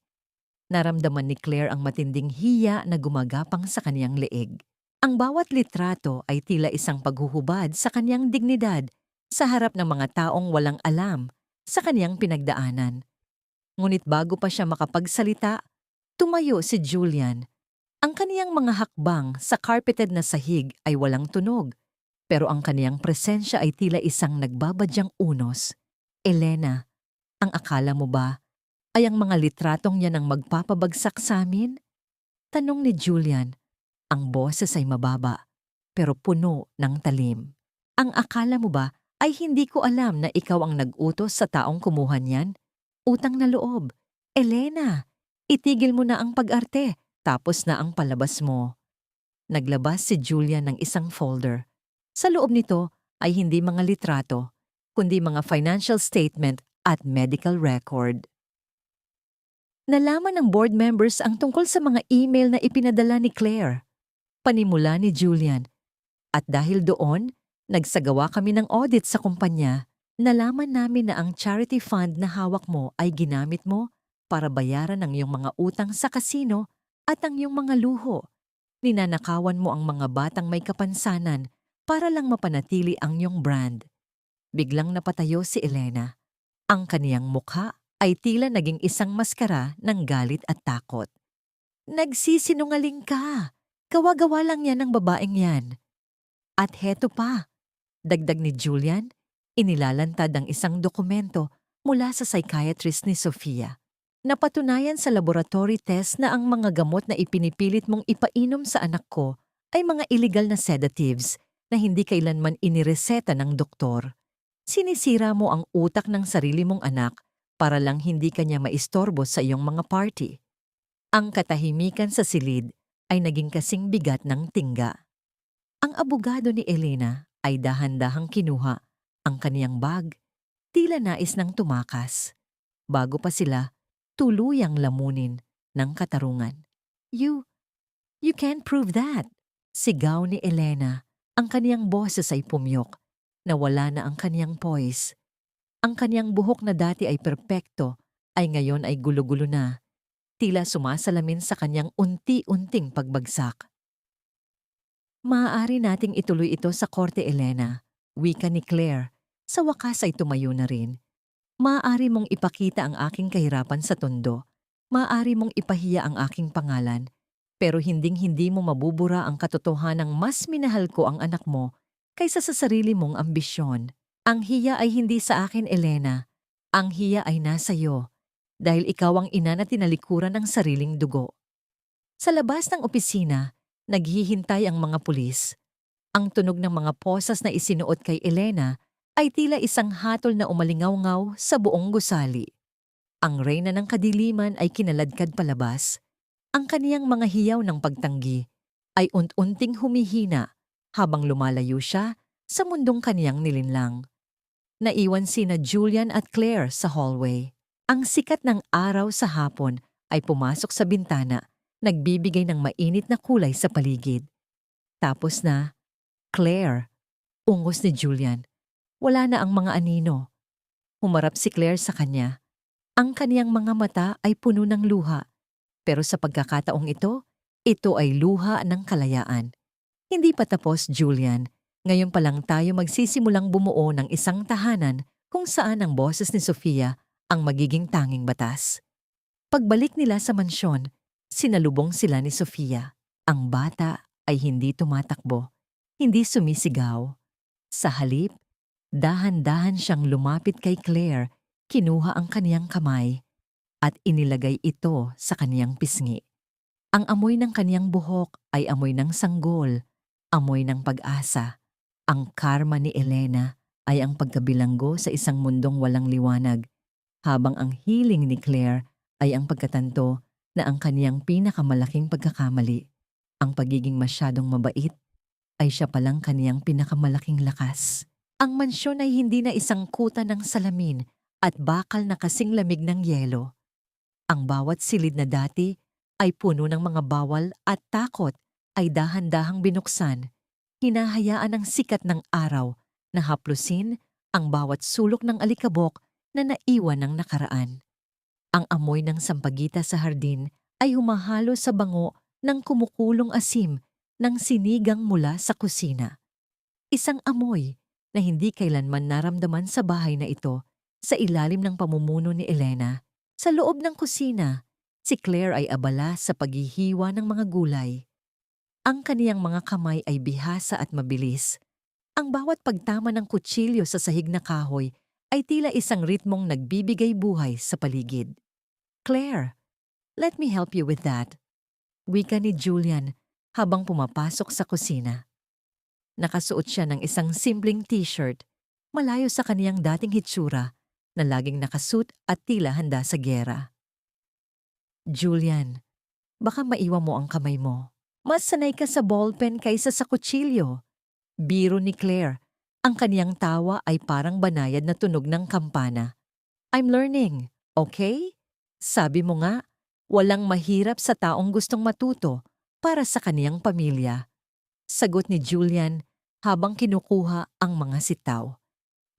Naramdaman ni Claire ang matinding hiya na gumagapang sa kaniyang leeg. Ang bawat litrato ay tila isang paghuhubad sa kaniyang dignidad sa harap ng mga taong walang alam sa kaniyang pinagdaanan. Ngunit bago pa siya makapagsalita, tumayo si Julian. Ang kaniyang mga hakbang sa carpeted na sahig ay walang tunog, pero ang kaniyang presensya ay tila isang nagbabadyang unos. "Elena, ang akala mo ba ay ang mga litratong yan ang magpapabagsak sa amin?" Tanong ni Julian. Ang boses ay mababa, pero puno ng talim. "Ang akala mo ba ay hindi ko alam na ikaw ang nag-utos sa taong kumuha niyan? Utang na loob. Elena, itigil mo na ang pag-arte, tapos na ang palabas mo." Naglabas si Julian ng isang folder. Sa loob nito ay hindi mga litrato, kundi mga financial statement at medical record. Nalaman ng board members ang tungkol sa mga email na ipinadala ni Claire. Panimula ni Julian. "At dahil doon, nagsagawa kami ng audit sa kumpanya. Nalaman namin na ang charity fund na hawak mo ay ginamit mo para bayaran ang iyong mga utang sa kasino at ang iyong mga luho. Ninanakawan mo ang mga batang may kapansanan para lang mapanatili ang iyong brand." Biglang napatayo si Elena. Ang kaniyang mukha ay tila naging isang maskara ng galit at takot. "Nagsisinungaling ka! Gawa-gawa lang yan ng babaeng yan." "At heto pa," dagdag ni Julian, inilalantad ang isang dokumento mula sa psychiatrist ni Sofia. "Napatunayan sa laboratory test na ang mga gamot na ipinipilit mong ipainom sa anak ko ay mga illegal na sedatives na hindi kailanman inireseta ng doktor. Sinisira mo ang utak ng sarili mong anak para lang hindi kanya maistorbo sa iyong mga party." Ang katahimikan sa silid ay naging kasing bigat ng tingga. Ang abogado ni Elena ay dahan-dahang kinuha ang kaniyang bag, tila nais ng tumakas. Bago pa sila, tuluyang lamunin ng katarungan. You can't prove that!" Sigaw ni Elena. Ang kaniyang boses ay pumyok. Nawala na ang kaniyang poise. Ang kaniyang buhok na dati ay perpekto ay ngayon ay gulo-gulo na. Tila sumasalamin sa kanyang unti-unting pagbagsak. "Maaari nating ituloy ito sa korte, Elena," wika ni Claire. Sa wakas ay tumayo na rin. "Maaari mong ipakita ang aking kahirapan sa tondo. Maaari mong ipahiya ang aking pangalan. Pero hinding-hindi mo mabubura ang katotohanang mas minahal ko ang anak mo kaysa sa sarili mong ambisyon. Ang hiya ay hindi sa akin, Elena. Ang hiya ay nasa iyo. Dahil ikaw ang ina na tinalikuran ng sariling dugo." Sa labas ng opisina, naghihintay ang mga pulis. Ang tunog ng mga posas na isinuot kay Elena ay tila isang hatol na umalingaw-ngaw sa buong gusali. Ang reyna ng kadiliman ay kinaladkad palabas. Ang kaniyang mga hiyaw ng pagtanggi ay unt-unting humihina habang lumalayo siya sa mundong kaniyang nilinlang. Naiwan sina Julian at Claire sa hallway. Ang sikat ng araw sa hapon ay pumasok sa bintana, nagbibigay ng mainit na kulay sa paligid. "Tapos na, Claire," ungos ni Julian. Wala na ang mga anino. Humarap si Claire sa kanya. Ang kaniyang mga mata ay puno ng luha. Pero sa pagkakataong ito ay luha ng kalayaan. "Hindi pa tapos, Julian. Ngayon pa lang tayo magsisimulang bumuo ng isang tahanan kung saan ang boses ni Sofia ang magiging tanging batas." Pagbalik nila sa mansyon, sinalubong sila ni Sofia. Ang bata ay hindi tumatakbo, hindi sumisigaw. Sa halip, dahan-dahan siyang lumapit kay Claire, kinuha ang kaniyang kamay at inilagay ito sa kaniyang pisngi. Ang amoy ng kaniyang buhok ay amoy ng sanggol, amoy ng pag-asa. Ang karma ni Elena ay ang pagkabilanggo sa isang mundong walang liwanag, habang ang healing ni Claire ay ang pagkatanto na ang kaniyang pinakamalaking pagkakamali, ang pagiging masyadong mabait, ay siya palang kaniyang pinakamalaking lakas. Ang mansyon ay hindi na isang kuta ng salamin at bakal na kasing lamig ng yelo. Ang bawat silid na dati ay puno ng mga bawal at takot ay dahan-dahang binuksan, hinahayaan ng sikat ng araw na haplusin ang bawat sulok ng alikabok na naiwan ng nakaraan. Ang amoy ng sampagita sa hardin ay humahalo sa bango ng kumukulong asim ng sinigang mula sa kusina. Isang amoy na hindi kailanman naramdaman sa bahay na ito sa ilalim ng pamumuno ni Elena. Sa loob ng kusina, si Claire ay abala sa paghihiwa ng mga gulay. Ang kaniyang mga kamay ay bihasa at mabilis. Ang bawat pagtama ng kutsilyo sa sahig na kahoy ay tila isang ritmong nagbibigay buhay sa paligid. "Claire, let me help you with that," wika ni Julian habang pumapasok sa kusina. Nakasuot siya ng isang simpleng t-shirt, malayo sa kaniyang dating hitsura na laging nakasuot at tila handa sa giyera. "Julian, baka maiwan mo ang kamay mo. Mas sanay ka sa ballpen kaysa sa kutsilyo." Biro ni Claire. Ang kaniyang tawa ay parang banayad na tunog ng kampana. "I'm learning, okay? Sabi mo nga, walang mahirap sa taong gustong matuto para sa kaniyang pamilya." Sagot ni Julian habang kinukuha ang mga sitaw.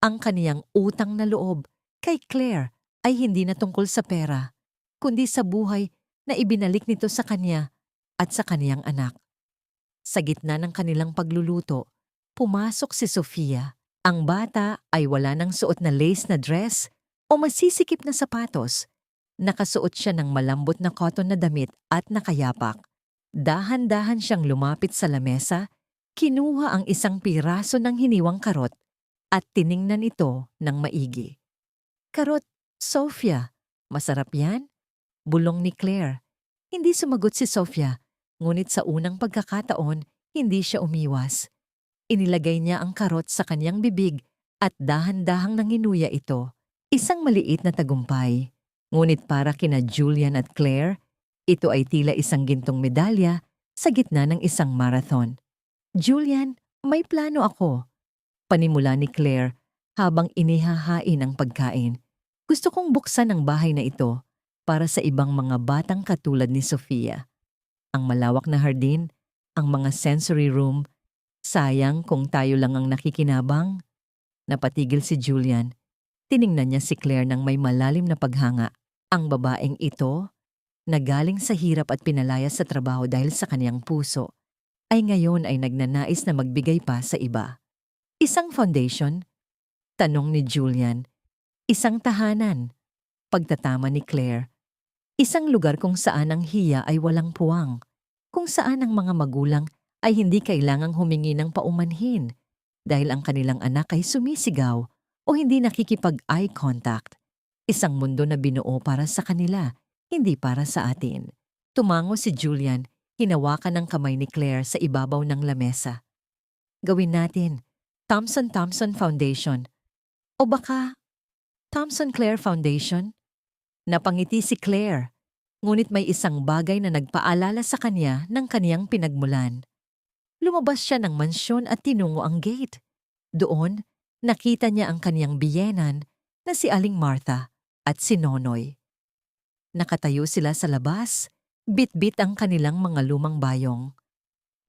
Ang kaniyang utang na loob kay Claire ay hindi na tungkol sa pera, kundi sa buhay na ibinalik nito sa kanya at sa kaniyang anak. Sa gitna ng kanilang pagluluto, pumasok si Sofia. Ang bata ay wala ng suot na lace na dress o masisikip na sapatos. Nakasuot siya ng malambot na cotton na damit at nakayapak. Dahan-dahan siyang lumapit sa lamesa, kinuha ang isang piraso ng hiniwang karot at tiningnan ito ng maigi. "Karot, Sofia, masarap yan?" Bulong ni Claire. Hindi sumagot si Sofia, ngunit sa unang pagkakataon, hindi siya umiwas. Inilagay niya ang karot sa kanyang bibig at dahan-dahang nanginuya ito. Isang maliit na tagumpay. Ngunit para kina Julian at Claire, ito ay tila isang gintong medalya sa gitna ng isang marathon. "Julian, may plano ako," panimula ni Claire habang inihahain ang pagkain. "Gusto kong buksan ang bahay na ito para sa ibang mga batang katulad ni Sofia. Ang malawak na hardin, ang mga sensory room. Sayang kung tayo lang ang nakikinabang." Napatigil si Julian. Tiningnan niya si Claire ng may malalim na paghanga. Ang babaeng ito, na galing sa hirap at pinalaya sa trabaho dahil sa kaniyang puso, ay ngayon ay nagnanais na magbigay pa sa iba. "Isang foundation?" tanong ni Julian. "Isang tahanan?" pagtatama ni Claire. "Isang lugar kung saan ang hiya ay walang puwang, kung saan ang mga magulang ay hindi kailangang humingi ng paumanhin dahil ang kanilang anak ay sumisigaw o hindi nakikipag-eye contact. Isang mundo na binuo para sa kanila, hindi para sa atin." Tumango si Julian, hinawakan ng kamay ni Claire sa ibabaw ng lamesa. "Gawin natin Thompson Foundation. O baka Thompson Claire Foundation?" Napangiti si Claire, ngunit may isang bagay na nagpaalala sa kanya ng kaniyang pinagmulan. Lumabas siya ng mansyon at tinungo ang gate. Doon, nakita niya ang kaniyang biyenan na si Aling Martha at si Nonoy. Nakatayo sila sa labas, bit-bit ang kanilang mga lumang bayong.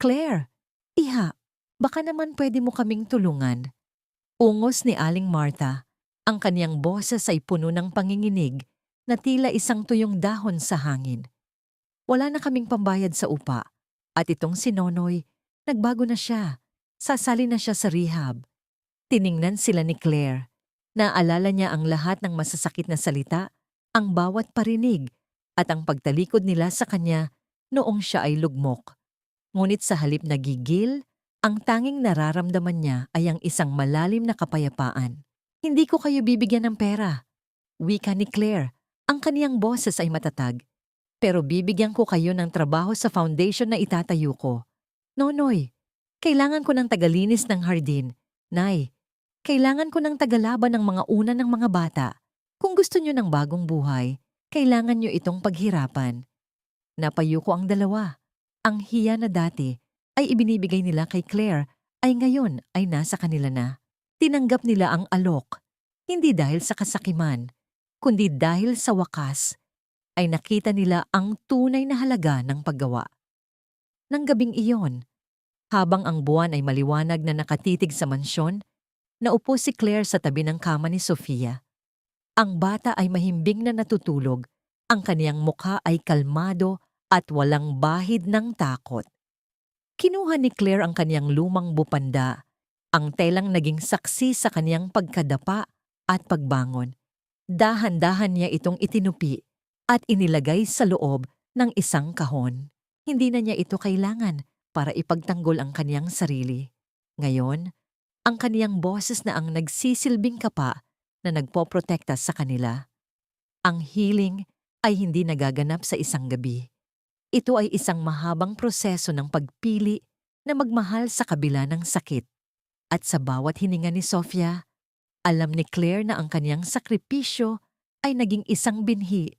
"Claire, iha, baka naman pwede mo kaming tulungan." Ungos ni Aling Martha. Ang kaniyang boses ay puno ng panginginig na tila isang tuyong dahon sa hangin. "Wala na kaming pambayad sa upa, at itong si Nonoy, nagbago na siya. Sasali na siya sa rehab." Tiningnan sila ni Claire. Naalala niya ang lahat ng masasakit na salita, ang bawat parinig, at ang pagtalikod nila sa kanya noong siya ay lugmok. Ngunit sa halip na gigil, ang tanging nararamdaman niya ay ang isang malalim na kapayapaan. Hindi ko kayo bibigyan ng pera. Wika ni Claire, ang kaniyang boses ay matatag. Pero bibigyan ko kayo ng trabaho sa foundation na itatayo ko. Nonoy, kailangan ko ng tagalinis ng hardin. Nay, kailangan ko ng tagalaban ng mga una ng mga bata. Kung gusto nyo ng bagong buhay, kailangan nyo itong paghirapan. Napayo ko ang dalawa. Ang hiya na dati ay ibinibigay nila kay Claire ay ngayon ay nasa kanila na. Tinanggap nila ang alok, hindi dahil sa kasakiman, kundi dahil sa wakas ay nakita nila ang tunay na halaga ng paggawa. Nang gabing iyon, habang ang buwan ay maliwanag na nakatitig sa mansyon, naupo si Claire sa tabi ng kama ni Sofia. Ang bata ay mahimbing na natutulog, ang kaniyang mukha ay kalmado at walang bahid ng takot. Kinuha ni Claire ang kaniyang lumang bupanda, ang telang naging saksi sa kaniyang pagkadapa at pagbangon. Dahan-dahan niya itong itinupi at inilagay sa loob ng isang kahon. Hindi na niya ito kailangan para ipagtanggol ang kaniyang sarili. Ngayon, ang kaniyang boses na ang nagsisilbing kapa na nagpoprotekta sa kanila. Ang healing ay hindi nagaganap sa isang gabi. Ito ay isang mahabang proseso ng pagpili na magmahal sa kabila ng sakit. At sa bawat hininga ni Sofia, alam ni Claire na ang kaniyang sakripisyo ay naging isang binhi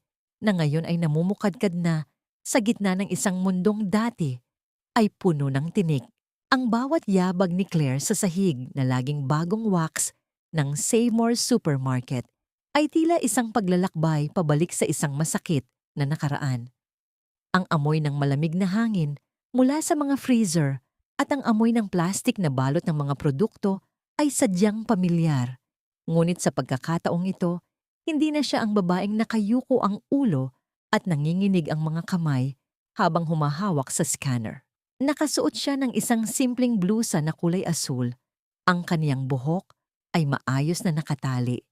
na ngayon ay namumukadkad na sa gitna ng isang mundong dati ay puno ng tinik. Ang bawat yabag ni Claire sa sahig na laging bagong wax ng Seymour Supermarket ay tila isang paglalakbay pabalik sa isang masakit na nakaraan. Ang amoy ng malamig na hangin mula sa mga freezer at ang amoy ng plastik na balot ng mga produkto ay sadyang pamilyar. Ngunit sa pagkakataong ito, hindi na siya ang babaeng nakayuko ang ulo at nanginginig ang mga kamay habang humahawak sa scanner. Nakasuot siya ng isang simpleng blusa na kulay asul. Ang kaniyang buhok ay maayos na nakatali.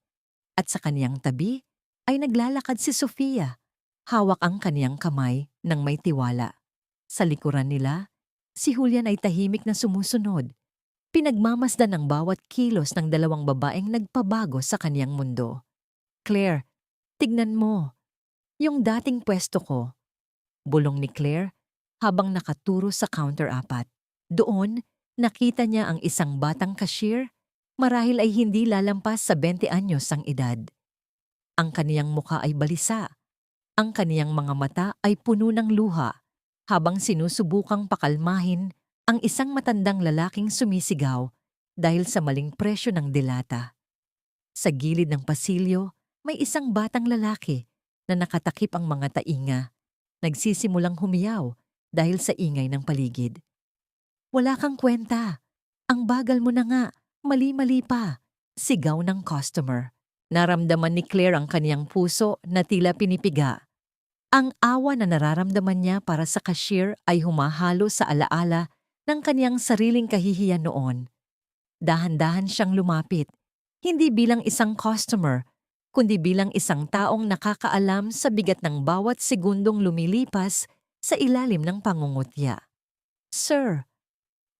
At sa kaniyang tabi ay naglalakad si Sofia. Hawak ang kaniyang kamay nang may tiwala. Sa likuran nila, si Julian ay tahimik na sumusunod. Pinagmamasdan ang bawat kilos ng dalawang babaeng nagpabago sa kaniyang mundo. Claire, tignan mo. Yung dating pwesto ko. Bulong ni Claire habang nakaturo sa counter 4. Doon, nakita niya ang isang batang cashier, marahil ay hindi lalampas sa 20 anyos ang edad. Ang kaniyang mukha ay balisa. Ang kaniyang mga mata ay puno ng luha habang sinusubukang pakalmahin ang isang matandang lalaking sumisigaw dahil sa maling presyo ng delata. Sa gilid ng pasilyo, may isang batang lalaki na nakatakip ang mga tainga, nagsisimulang humiyaw dahil sa ingay ng paligid. Wala kang kwenta. Ang bagal mo na nga, mali-mali pa. Sigaw ng customer. Naramdaman ni Claire ang kaniyang puso na tila pinipiga. Ang awa na nararamdaman niya para sa cashier ay humahalo sa alaala ng kaniyang sariling kahihiyan noon. Dahan-dahan siyang lumapit, hindi bilang isang customer, kundi bilang isang taong nakakaalam sa bigat ng bawat segundong lumilipas sa ilalim ng pangungutya. Sir,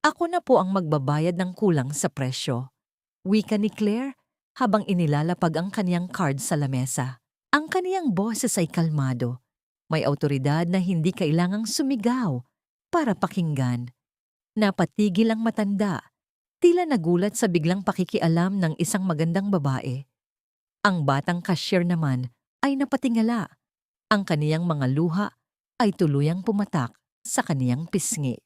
ako na po ang magbabayad ng kulang sa presyo. Wika ni Claire habang inilalapag ang kaniyang card sa lamesa. Ang kaniyang boses ay kalmado. May awtoridad na hindi kailangang sumigaw para pakinggan. Napatigil ang matanda, tila nagulat sa biglang pakikialam ng isang magandang babae. Ang batang cashier naman ay napatingala. Ang kaniyang mga luha ay tuluyang pumatak sa kaniyang pisngi.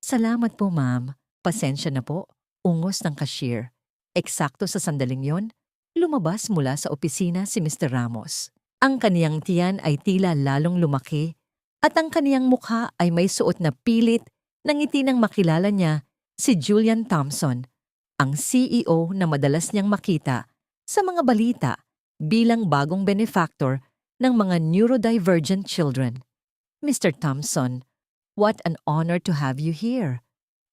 Salamat po, ma'am. Pasensya na po. Ungos ng cashier. Eksakto sa sandaling yon, lumabas mula sa opisina si Mr. Ramos. Ang kaniyang tiyan ay tila lalong lumaki at ang kaniyang mukha ay may suot na pilit na ngiti nang makilala niya si Julian Thompson, ang CEO na madalas niyang makita sa mga balita bilang bagong benefactor ng mga neurodivergent children. Mr. Thompson, what an honor to have you here.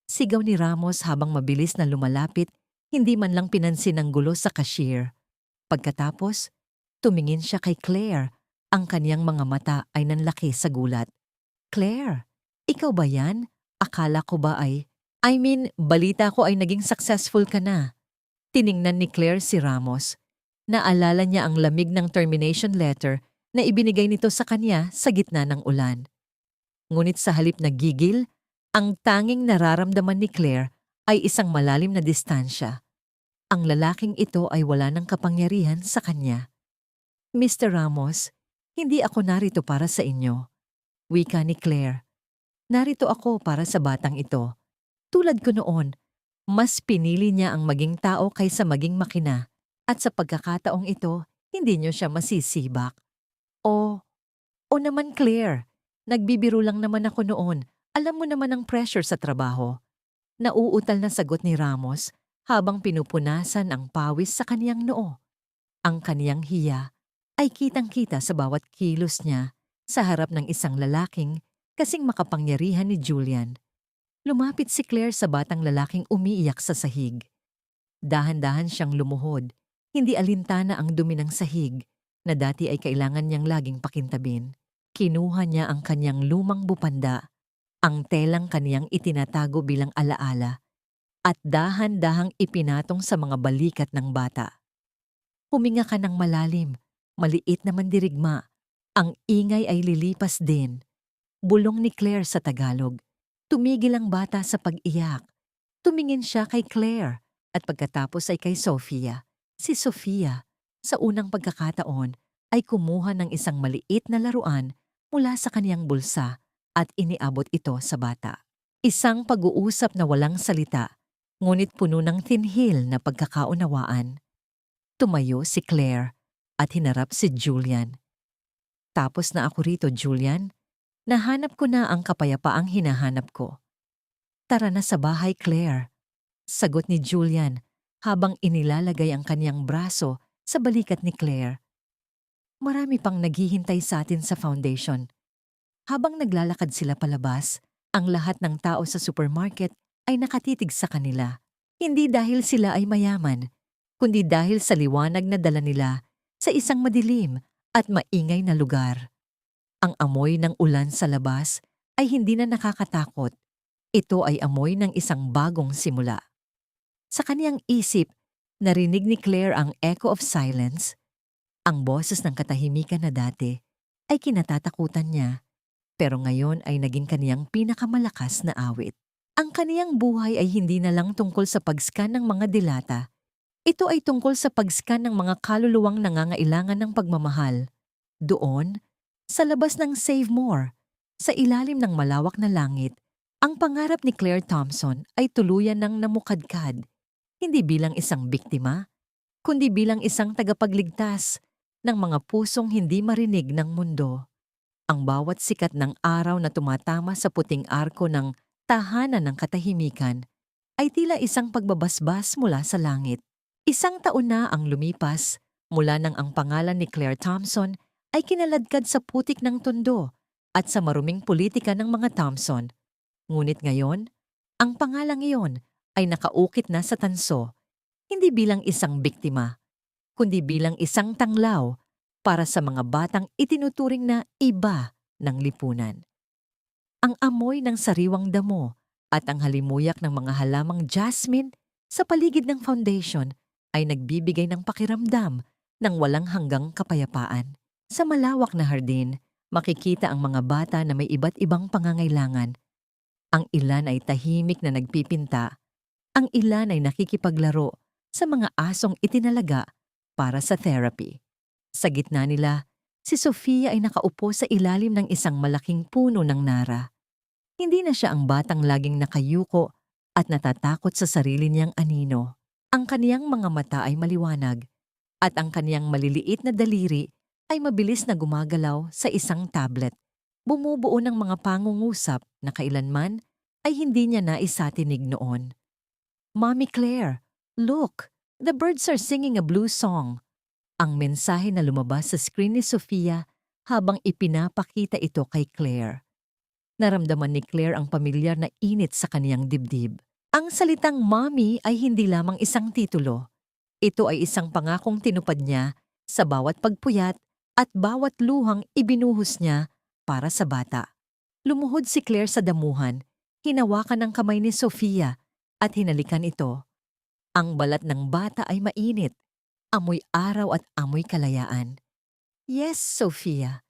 Sigaw ni Ramos habang mabilis na lumalapit, hindi man lang pinansin ang gulo sa cashier. Pagkatapos, tumingin siya kay Claire. Ang kaniyang mga mata ay nanlaki sa gulat. Claire, Ikaw ba yan? Akala ko ba balita ko ay naging successful ka na. Tiningnan ni Claire si Ramos. Naalala niya ang lamig ng termination letter na ibinigay nito sa kanya sa gitna ng ulan. Ngunit sa halip na gigil, ang tanging nararamdaman ni Claire ay isang malalim na distansya. Ang lalaking ito ay wala ng kapangyarihan sa kanya. Mr. Ramos, hindi ako narito para sa inyo. Wika ni Claire. Narito ako para sa batang ito. Tulad ko noon, mas pinili niya ang maging tao kaysa maging makina. At sa pagkakataong ito, hindi niyo siya masisibak. O naman Claire, nagbibiro lang naman ako noon. Alam mo naman ang pressure sa trabaho. Nauutal na sagot ni Ramos habang pinupunasan ang pawis sa kaniyang noo. Ang kaniyang hiya ay kitang-kita sa bawat kilos niya sa harap ng isang lalaking kasing makapangyarihan ni Julian. Lumapit si Claire sa batang lalaking umiiyak sa sahig. Dahan-dahan siyang lumuhod. Hindi alintana ang dumi ng sahig na dati ay kailangan niyang laging pakintabin. Kinuha niya ang kanyang lumang bupanda, ang telang kaniyang itinatago bilang alaala, at dahan-dahang ipinatong sa mga balikat ng bata. Huminga ka ng malalim, maliit na mandirigma. Ang ingay ay lilipas din. Bulong ni Claire sa Tagalog. Tumigil ang bata sa pag-iyak. Tumingin siya kay Claire at pagkatapos ay kay Sofia. Si Sofia, sa unang pagkakataon, ay kumuha ng isang maliit na laruan mula sa kaniyang bulsa at iniabot ito sa bata. Isang pag-uusap na walang salita, ngunit puno ng tinhil na pagkakaunawaan. Tumayo si Claire at hinarap si Julian. Tapos na ako rito, Julian. Nahanap ko na ang kapayapaang hinahanap ko. Tara na sa bahay, Claire. Sagot ni Julian habang inilalagay ang kaniyang braso sa balikat ni Claire. Marami pang naghihintay sa atin sa foundation. Habang naglalakad sila palabas, ang lahat ng tao sa supermarket ay nakatitig sa kanila. Hindi dahil sila ay mayaman, kundi dahil sa liwanag na dala nila sa isang madilim at maingay na lugar. Ang amoy ng ulan sa labas ay hindi na nakakatakot. Ito ay amoy ng isang bagong simula. Sa kaniyang isip, narinig ni Claire ang echo of silence. Ang boses ng katahimikan na dati ay kinatatakutan niya, pero ngayon ay naging kaniyang pinakamalakas na awit. Ang kaniyang buhay ay hindi na lang tungkol sa pag-scan ng mga dilata. Ito ay tungkol sa pag-scan ng mga kaluluwang nangangailangan ng pagmamahal. Doon, sa labas ng Save More, sa ilalim ng malawak na langit, ang pangarap ni Claire Thompson ay tuluyan ng namukadkad, hindi bilang isang biktima, kundi bilang isang tagapagligtas ng mga pusong hindi marinig ng mundo. Ang bawat sikat ng araw na tumatama sa puting arko ng tahanan ng katahimikan ay tila isang pagbabasbas mula sa langit. Isang taon na ang lumipas mula nang ang pangalan ni Claire Thompson ay kinaladkad sa putik ng tondo at sa maruming politika ng mga Thompson. Ngunit ngayon, ang pangalang iyon ay nakaukit na sa tanso, hindi bilang isang biktima, kundi bilang isang tanglaw para sa mga batang itinuturing na iba ng lipunan. Ang amoy ng sariwang damo at ang halimuyak ng mga halamang jasmine sa paligid ng foundation ay nagbibigay ng pakiramdam ng walang hanggang kapayapaan. Sa malawak na hardin, makikita ang mga bata na may iba't ibang pangangailangan. Ang ilan ay tahimik na nagpipinta, ang ilan ay nakikipaglaro sa mga asong itinalaga para sa therapy. Sa gitna nila, si Sofia ay nakaupo sa ilalim ng isang malaking puno ng nara. Hindi na siya ang batang laging nakayuko at natatakot sa sarili niyang anino. Ang kaniyang mga mata ay maliwanag at ang kaniyang maliliit na daliri ay mabilis na gumagalaw sa isang tablet. Bumubuo ng mga pangungusap na kailanman ay hindi niya naisatinig noon. Mommy Claire, look! The birds are singing a blue song. Ang mensahe na lumabas sa screen ni Sofia habang ipinapakita ito kay Claire. Naramdaman ni Claire ang pamilyar na init sa kaniyang dibdib. Ang salitang mommy ay hindi lamang isang titulo. Ito ay isang pangakong tinupad niya sa bawat pagpuyat at bawat luhang ibinuhos niya para sa bata. Lumuhod si Claire sa damuhan, hinawakan ang kamay ni Sofia at hinalikan ito. Ang balat ng bata ay mainit, amoy araw at amoy kalayaan. Yes, Sofia,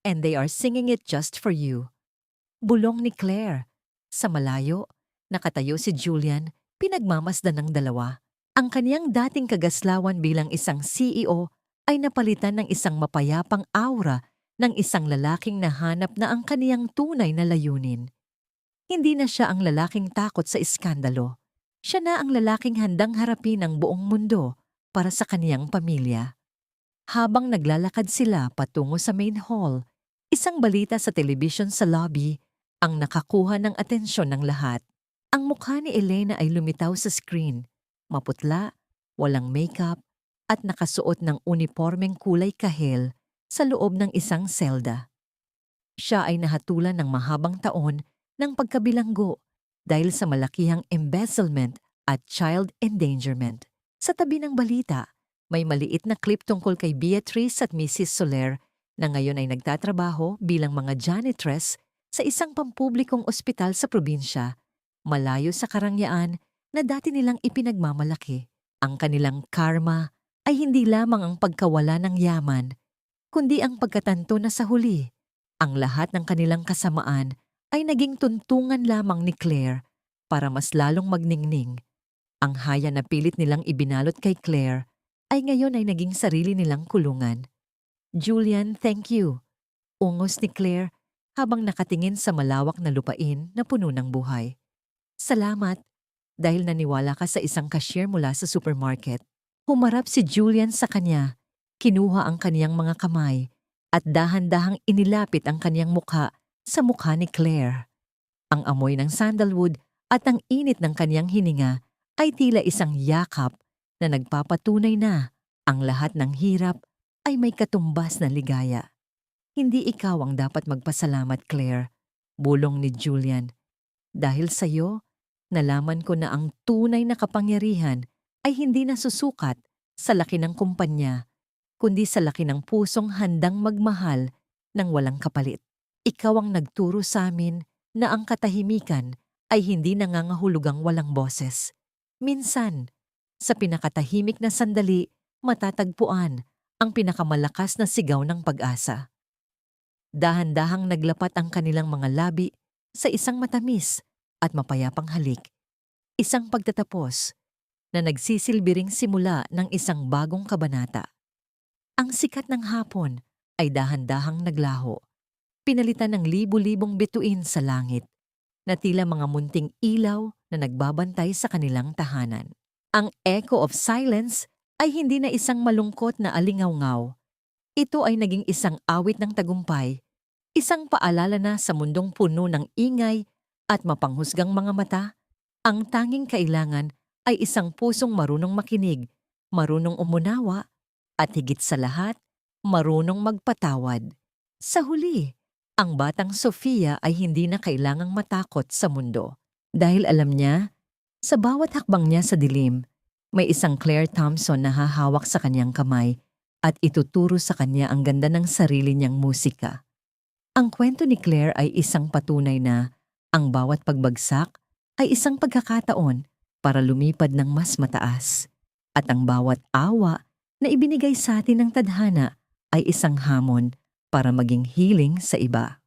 and they are singing it just for you. Bulong ni Claire. Sa malayo, nakatayo si Julian, pinagmamasdan ng dalawa. Ang kaniyang dating kagaslawan bilang isang CEO ay napalitan ng isang mapayapang aura ng isang lalaking nahanap na ang kaniyang tunay na layunin. Hindi na siya ang lalaking takot sa iskandalo. Siya na ang lalaking handang harapin ang buong mundo para sa kaniyang pamilya. Habang naglalakad sila patungo sa main hall, isang balita sa television sa lobby ang nakakuha ng atensyon ng lahat. Ang mukha ni Elena ay lumitaw sa screen, maputla, walang makeup, at nakasuot ng unipormeng kulay kahel sa loob ng isang selda. Siya ay nahatulan ng mahabang taon ng pagkabilanggo dahil sa malakihang embezzlement at child endangerment. Sa tabi ng balita, may maliit na clip tungkol kay Beatrice at Mrs. Soler na ngayon ay nagtatrabaho bilang mga janitress sa isang pampublikong ospital sa probinsya, malayo sa karangyaan na dati nilang ipinagmamalaki. Ang kanilang karma ay hindi lamang ang pagkawala ng yaman, kundi ang pagkatanto na sa huli, ang lahat ng kanilang kasamaan ay naging tuntungan lamang ni Claire para mas lalong magningning. Ang haya na pilit nilang ibinalot kay Claire ay ngayon ay naging sarili nilang kulungan. Julian, thank you. Ungos ni Claire habang nakatingin sa malawak na lupain na puno ng buhay. Salamat dahil naniwala ka sa isang cashier mula sa supermarket. Humarap si Julian sa kanya, kinuha ang kaniyang mga kamay at dahan-dahang inilapit ang kaniyang mukha sa mukha ni Claire. Ang amoy ng sandalwood at ang init ng kaniyang hininga ay tila isang yakap na nagpapatunay na ang lahat ng hirap ay may katumbas na ligaya. Hindi ikaw ang dapat magpasalamat, Claire, bulong ni Julian. Dahil sa'yo, nalaman ko na ang tunay na kapangyarihan ay hindi nasusukat sa laki ng kumpanya, kundi sa laki ng pusong handang magmahal ng walang kapalit. Ikaw ang nagturo sa amin na ang katahimikan ay hindi nangangahulugang walang boses. Minsan, sa pinakatahimik na sandali, matatagpuan ang pinakamalakas na sigaw ng pag-asa. Dahan-dahang naglapat ang kanilang mga labi sa isang matamis at mapayapang halik. Isang pagtatapos na nagsisilbi ring simula ng isang bagong kabanata. Ang sikat ng hapon ay dahan-dahang naglaho. Pinalitan ng libu-libong bituin sa langit na tila mga munting ilaw na nagbabantay sa kanilang tahanan. Ang echo of silence ay hindi na isang malungkot na alingaw-ngaw. Ito ay naging isang awit ng tagumpay, isang paalala na sa mundong puno ng ingay at mapanghusgang mga mata, ang tanging kailangan ay isang pusong marunong makinig, marunong umunawa, at higit sa lahat, marunong magpatawad. Sa huli, ang batang Sofia ay hindi na kailangang matakot sa mundo. Dahil alam niya, sa bawat hakbang niya sa dilim, may isang Claire Thompson na hahawak sa kanyang kamay at ituturo sa kanya ang ganda ng sarili niyang musika. Ang kwento ni Claire ay isang patunay na ang bawat pagbagsak ay isang pagkakataon para lumipad ng mas mataas. At ang bawat awa na ibinigay sa atin ng tadhana ay isang hamon para maging healing sa iba.